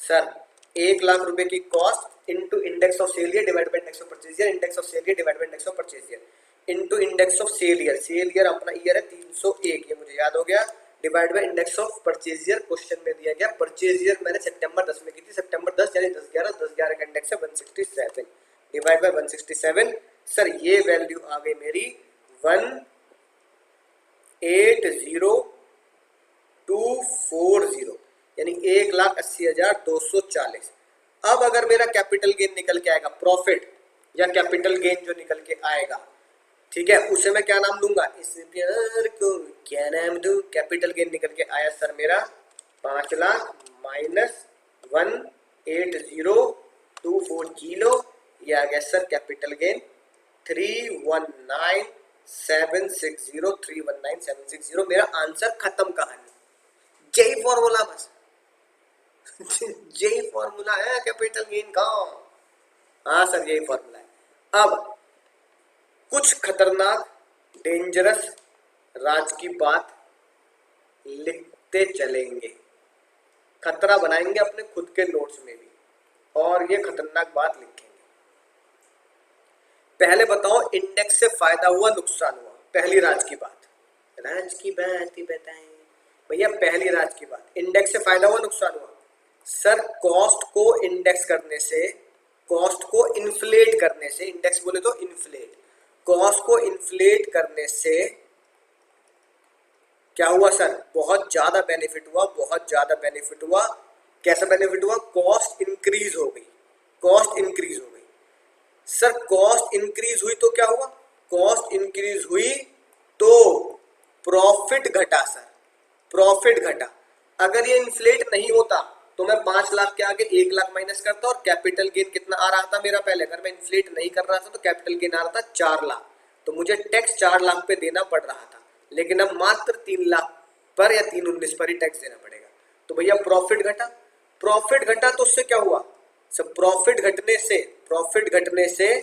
सर 1 लाख रुपए की cost into index of sale year divide by index of purchase year, index of sale year divide by index of purchase year, into index of sale year, sale year अपना ईयर है 301, ये मुझे याद हो गया, divide by index of purchase year, question में दिया गया परचेज ईयर मैंने सितंबर 10 में की थी, सितंबर 10 यानी 10-11, 10-11 का इंडेक्स है 167, डिवाइड बाय 167। सर ये वैल्यू आ गई मेरी 180,240, यानी 1,80,240। अब अगर मेरा कैपिटल गेन निकल के आएगा, प्रॉफिट या कैपिटल गेन जो निकल के आएगा, ठीक है, उसे मैं क्या नाम दूंगा? इस प्यार को क्या नाम दूं? कैपिटल गेन निकल के आया सर मेरा 5 लाख माइनस 180,240, ये आ गया सर कैपिटल गेन 319,760, 319,760। मेरा आंसर खत्म कहानी, यही फॉर्मूला, बस यही फॉर्मूला है कैपिटल गेन का। हाँ सर यही फॉर्मूला है। अब कुछ खतरनाक डेंजरस राज की बात लिखते चलेंगे, खतरा बनाएंगे अपने खुद के नोट्स में भी, और ये खतरनाक बात लिखेंगे। पहले बताओ इंडेक्स से फायदा हुआ नुकसान हुआ? पहली राज की बात ही बताएं भैया, पहली राज की बात, इंडेक्स से फायदा हुआ नुकसान हुआ? सर कॉस्ट को इंडेक्स करने से, कॉस्ट को इन्फ्लेट करने से, इंडेक्स बोले तो इन्फ्लेट, कॉस्ट को इन्फ्लेट करने से क्या हुआ सर? बहुत ज्यादा बेनिफिट हुआ, बहुत ज्यादा बेनिफिट हुआ। कैसा बेनिफिट हुआ? कॉस्ट इंक्रीज हो गई, कॉस्ट इंक्रीज हो गई। सर कॉस्ट इंक्रीज हुई तो क्या हुआ? कॉस्ट इंक्रीज हुई तो प्रॉफिट घटा सर, प्रॉफिट घटा। अगर ये इन्फ्लेट नहीं होता तो मैं 5 लाख के आगे 1 लाख माइनस करता, और कैपिटल गेन कितना आ रहा था मेरा पहले? अगर मैं इन्फ्लेट नहीं कर रहा था तो कैपिटल गेन आ रहा था 4 लाख, तो मुझे टैक्स 4 लाख पे देना पड़ रहा था, लेकिन अब मात्र 3 लाख पर या 319 पर ही टैक्स देना पड़ेगा। तो भैया प्रॉफिट घटा, प्रॉफिट घटा तो उससे क्या हुआ? सब प्रॉफिट घटने से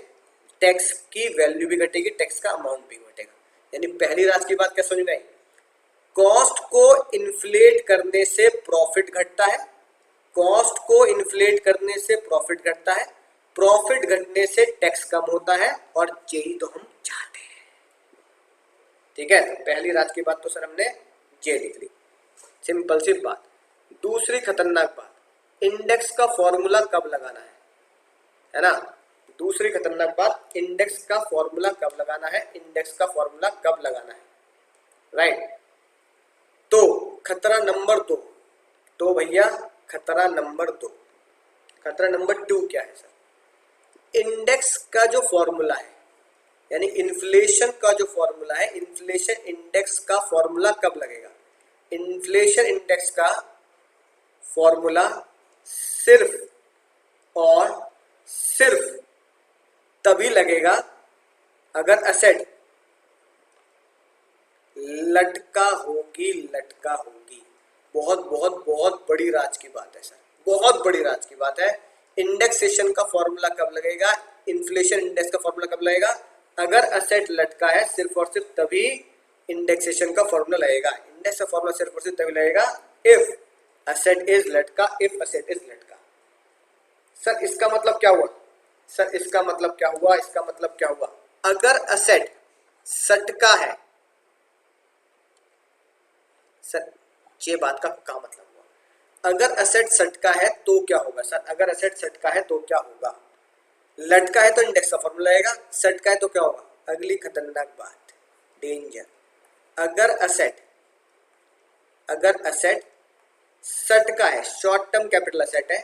टैक्स की वैल्यू भी घटेगी, टैक्स का अमाउंट भी घटेगा। यानी पहली रात की बात क्या समझ में आई? कॉस्ट को इन्फ्लेट करने से प्रॉफिट घटता है, कॉस्ट को इन्फ्लेट करने से प्रॉफिट घटता है, प्रॉफिट घटने से टैक्स कम होता है, और यही तो हम चाहते हैं। ठीक है, तो पहली रात की बात तो सर हमने ये लिख ली, सिंपल सी बात। दूसरी खतरनाक बात, इंडेक्स का फॉर्मूला कब लगाना है ना? दूसरी खतरनाक बात, इंडेक्स का फॉर्मूला कब लगाना है, इंडेक्स का फॉर्मूला कब लगाना है, राइट। तो खतरा नंबर 2, तो भैया खतरा नंबर 2, खतरा नंबर 2 क्या है सर? इंडेक्स का जो फॉर्मूला है, यानी इन्फ्लेशन का जो फॉर्मूला है, इन्फ्लेशन इंडेक्स का फॉर्मूला कब लगेगा? इन्फ्लेशन इंडेक्स का फॉर्मूला सिर्फ और सिर्फ तभी लगेगा अगर असेट लटका होगी। बहुत बहुत बहुत बड़ी राज की बात है सर, बहुत बड़ी राज की बात है। इंडेक्सेशन का फॉर्मूला कब लगेगा? इन्फ्लेशन इंडेक्स का फॉर्मूला कब लगेगा? अगर असेट लटका है, सिर्फ और सिर्फ तभी इंडेक्सेशन का फॉर्मूला लगेगा। इंडेक्स का फॉर्मूला सिर्फ और सिर्फ तभी लगेगा इफ असेट इज लटका, इफ असेट इज लटका। सर इसका मतलब क्या हुआ? सर इसका मतलब क्या हुआ? इसका मतलब क्या हुआ? अगर असेट सटका है, सर ये बात का क्या मतलब हुआ? अगर असेट सटका है तो क्या होगा? सर अगर असेट सटका है तो क्या होगा? लटका है तो इंडेक्स का फॉर्मूला आएगा, सटका है तो क्या होगा? अगली खतरनाक बात, डेंजर। अगर असेट सटका है, शॉर्ट टर्म कैपिटल असेट है,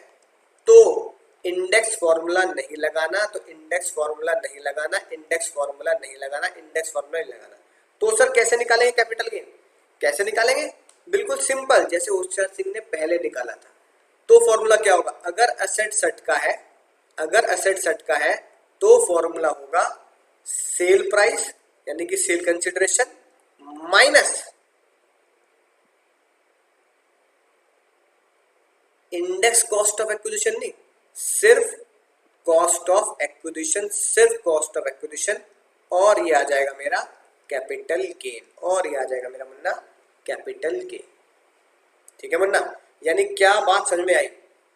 तो इंडेक्स फॉर्मूला नहीं लगाना, तो इंडेक्स फॉर्मूला नहीं लगाना, इंडेक्स फॉर्मूला नहीं लगाना, इंडेक्स फॉर्मूला नहीं लगाना। तो सर कैसे निकालेंगे कैपिटल गेन? कैसे निकालेंगे? बिल्कुल सिंपल, जैसे होशियार सिंह ने पहले निकाला था। तो फॉर्मूला क्या होगा? अगर असेट सटका है, अगर असेट सटका है तो फॉर्मूला होगा सेल प्राइस यानी कि sale consideration minus index cost of acquisition, नहीं सिर्फ कॉस्ट ऑफ एक्विजिशन, सिर्फ कॉस्ट ऑफ एक्विजिशन, और ये आ जाएगा मेरा कैपिटल गेन, और ये आ जाएगा मेरा मुन्ना कैपिटल गेन। ठीक है मुन्ना, यानी क्या बात समझ में आई?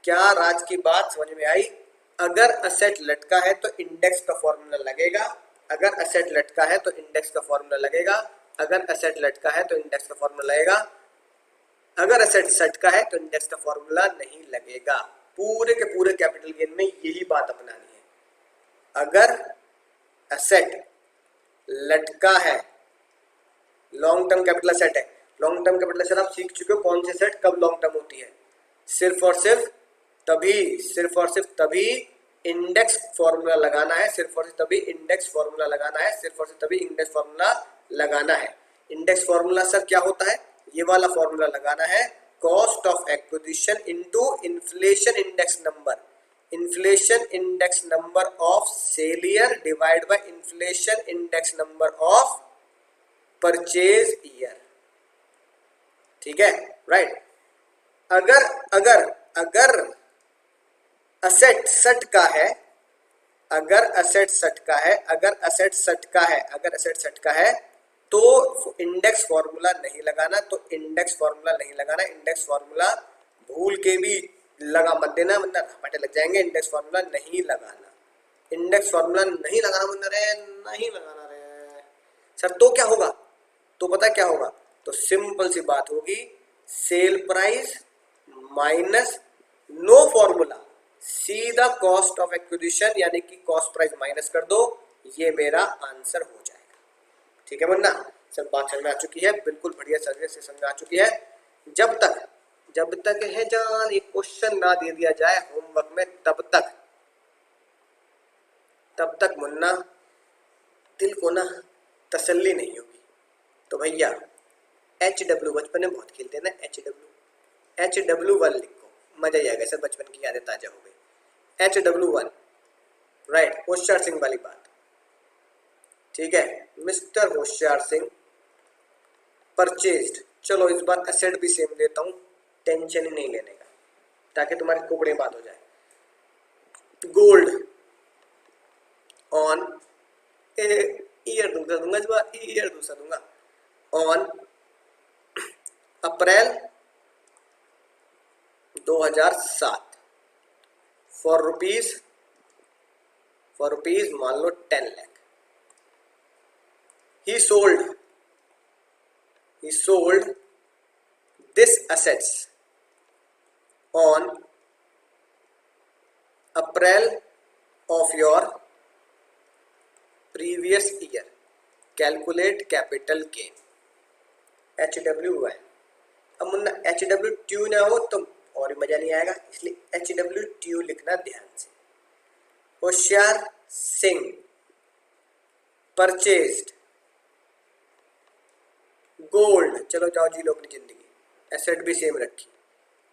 क्या राज की बात समझ में आई? अगर असेट लटका है तो इंडेक्स का फॉर्मूला लगेगा, अगर असेट लटका है तो इंडेक्स का फॉर्मूला लगेगा, अगर असेट लटका है तो इंडेक्स का फॉर्मूला लगेगा, अगर असेट सटका है तो इंडेक्स का फॉर्मूला नहीं लगेगा। पूरे के पूरे कैपिटल गेन में यही बात अपनानी है। अगर असेट लटका है, लॉन्ग टर्म कैपिटल असेट है, लॉन्ग टर्म कैपिटल असेट आप सीख चुके हो कौन सी असेट कब लॉन्ग टर्म होती है। सिर्फ और सिर्फ तभी इंडेक्स फॉर्मूला लगाना है, सिर्फ और सिर्फ तभी इंडेक्स फॉर्मूला लगाना है, सिर्फ और सिर्फ तभी इंडेक्स फॉर्मूला लगाना है। इंडेक्स फॉर्मूला सर क्या होता है? ये वाला फॉर्मूला लगाना है, cost of acquisition into inflation index number, inflation index number of sale year divide by inflation index number of purchase year. ठीक है, राइट। अगर अगर अगर असेट सटका है, अगर असेट सटका है, अगर असेट सटका है, अगर असेट सटका है तो इंडेक्स फॉर्मूला नहीं लगाना, तो इंडेक्स फॉर्मूला नहीं लगाना, इंडेक्स फॉर्मूला भूल के भी लगा मत देना वरना रपाटे लग जाएंगे। इंडेक्स फॉर्मूला नहीं लगाना, इंडेक्स फॉर्मूला नहीं लगाना वरना रे, नहीं लगाना रे सर। तो क्या होगा? तो पता क्या होगा? तो सिंपल सी बात होगी, sale price minus no formula, सीधा कॉस्ट ऑफ एक्विजिशन यानी कि कॉस्ट प्राइस माइनस कर दो, ये मेरा आंसर हो जाएगा। ठीक है वरना सब बात समझ में आ चुकी है, बिल्कुल बढ़िया तरीके से समझ आ चुकी है। जब तक है जान एक क्वेश्चन ना दे दिया जाए होमवर्क में, तब तक मुन्ना दिल को ना तसल्ली नहीं होगी। तो भैया HW बचपन में बहुत खेलते हैं ना, HW1 लिखो, मजा ही आ गया सर, बचपन की यादें ताजा हो गई। HW1 राइट, होशियार सिंह वाली बात। ठीक है, मिस्टर होशियार सिंह परचेज्ड। चलो इस बार एसेट भी सेम देता हूं, टेंशन ही नहीं लेने का, ताकि तुम्हारी कुबड़े बात हो जाए। गोल्ड ऑन ईयर दूंगा, इस बार ईयर दूसरा दूंगा, ऑन अप्रैल 2007 फॉर रुपीज मान लो 10 lakh. He sold this assets on April of your previous year. Calculate capital gain. HW1। अब मुन्ना HW2 ना हो तो और मजा नहीं आएगा, इसलिए HW2 लिखना ध्यान से। होशियार सिंह परचेज्ड गोल्ड, चलो जाओ जी लो अपनी जिंदगी, एसेट भी सेम रखी,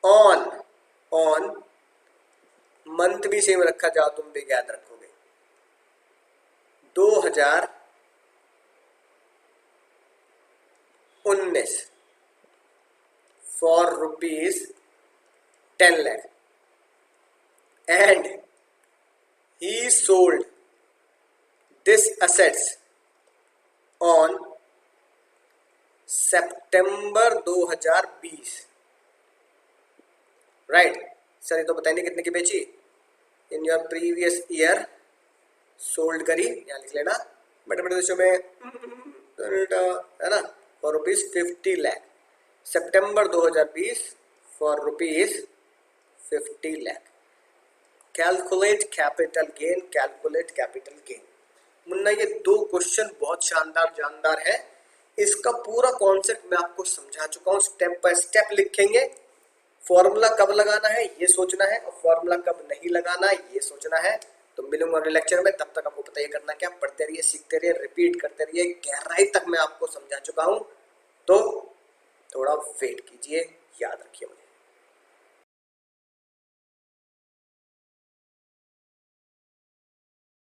ऑन ऑन मंथ भी सेम रखा, जाओ तुम भी याद रखोगे, 2019 for ₹10 lakh and he sold this assets on September 2020, right. Sir ये तो बताइए कितने की बेची, in your previous year sold करी, यहाँ लिख लेना बड़े बड़े देशों में है ना, for ₹50 lakh, September 2020 for ₹50 lakh। Calculate capital gain, calculate capital gain. Munna ये दो क्वेश्चन बहुत शानदार जानदार है, इसका पूरा कॉन्सेप्ट मैं आपको समझा चुका हूँ, स्टेप बाय स्टेप लिखेंगे। फॉर्मूला कब लगाना है ये सोचना है, और फॉर्मूला कब नहीं लगाना है ये सोचना है। तो मिलूंगा अगले लेक्चर में, तब तक आपको पता ही करना क्या, पढ़ते रहिए, सीखते रहिए, रिपीट करते रहिए, गहराई तक मैं आपको समझा चुका हूँ, तो थोड़ा वेट कीजिए, याद रखिए।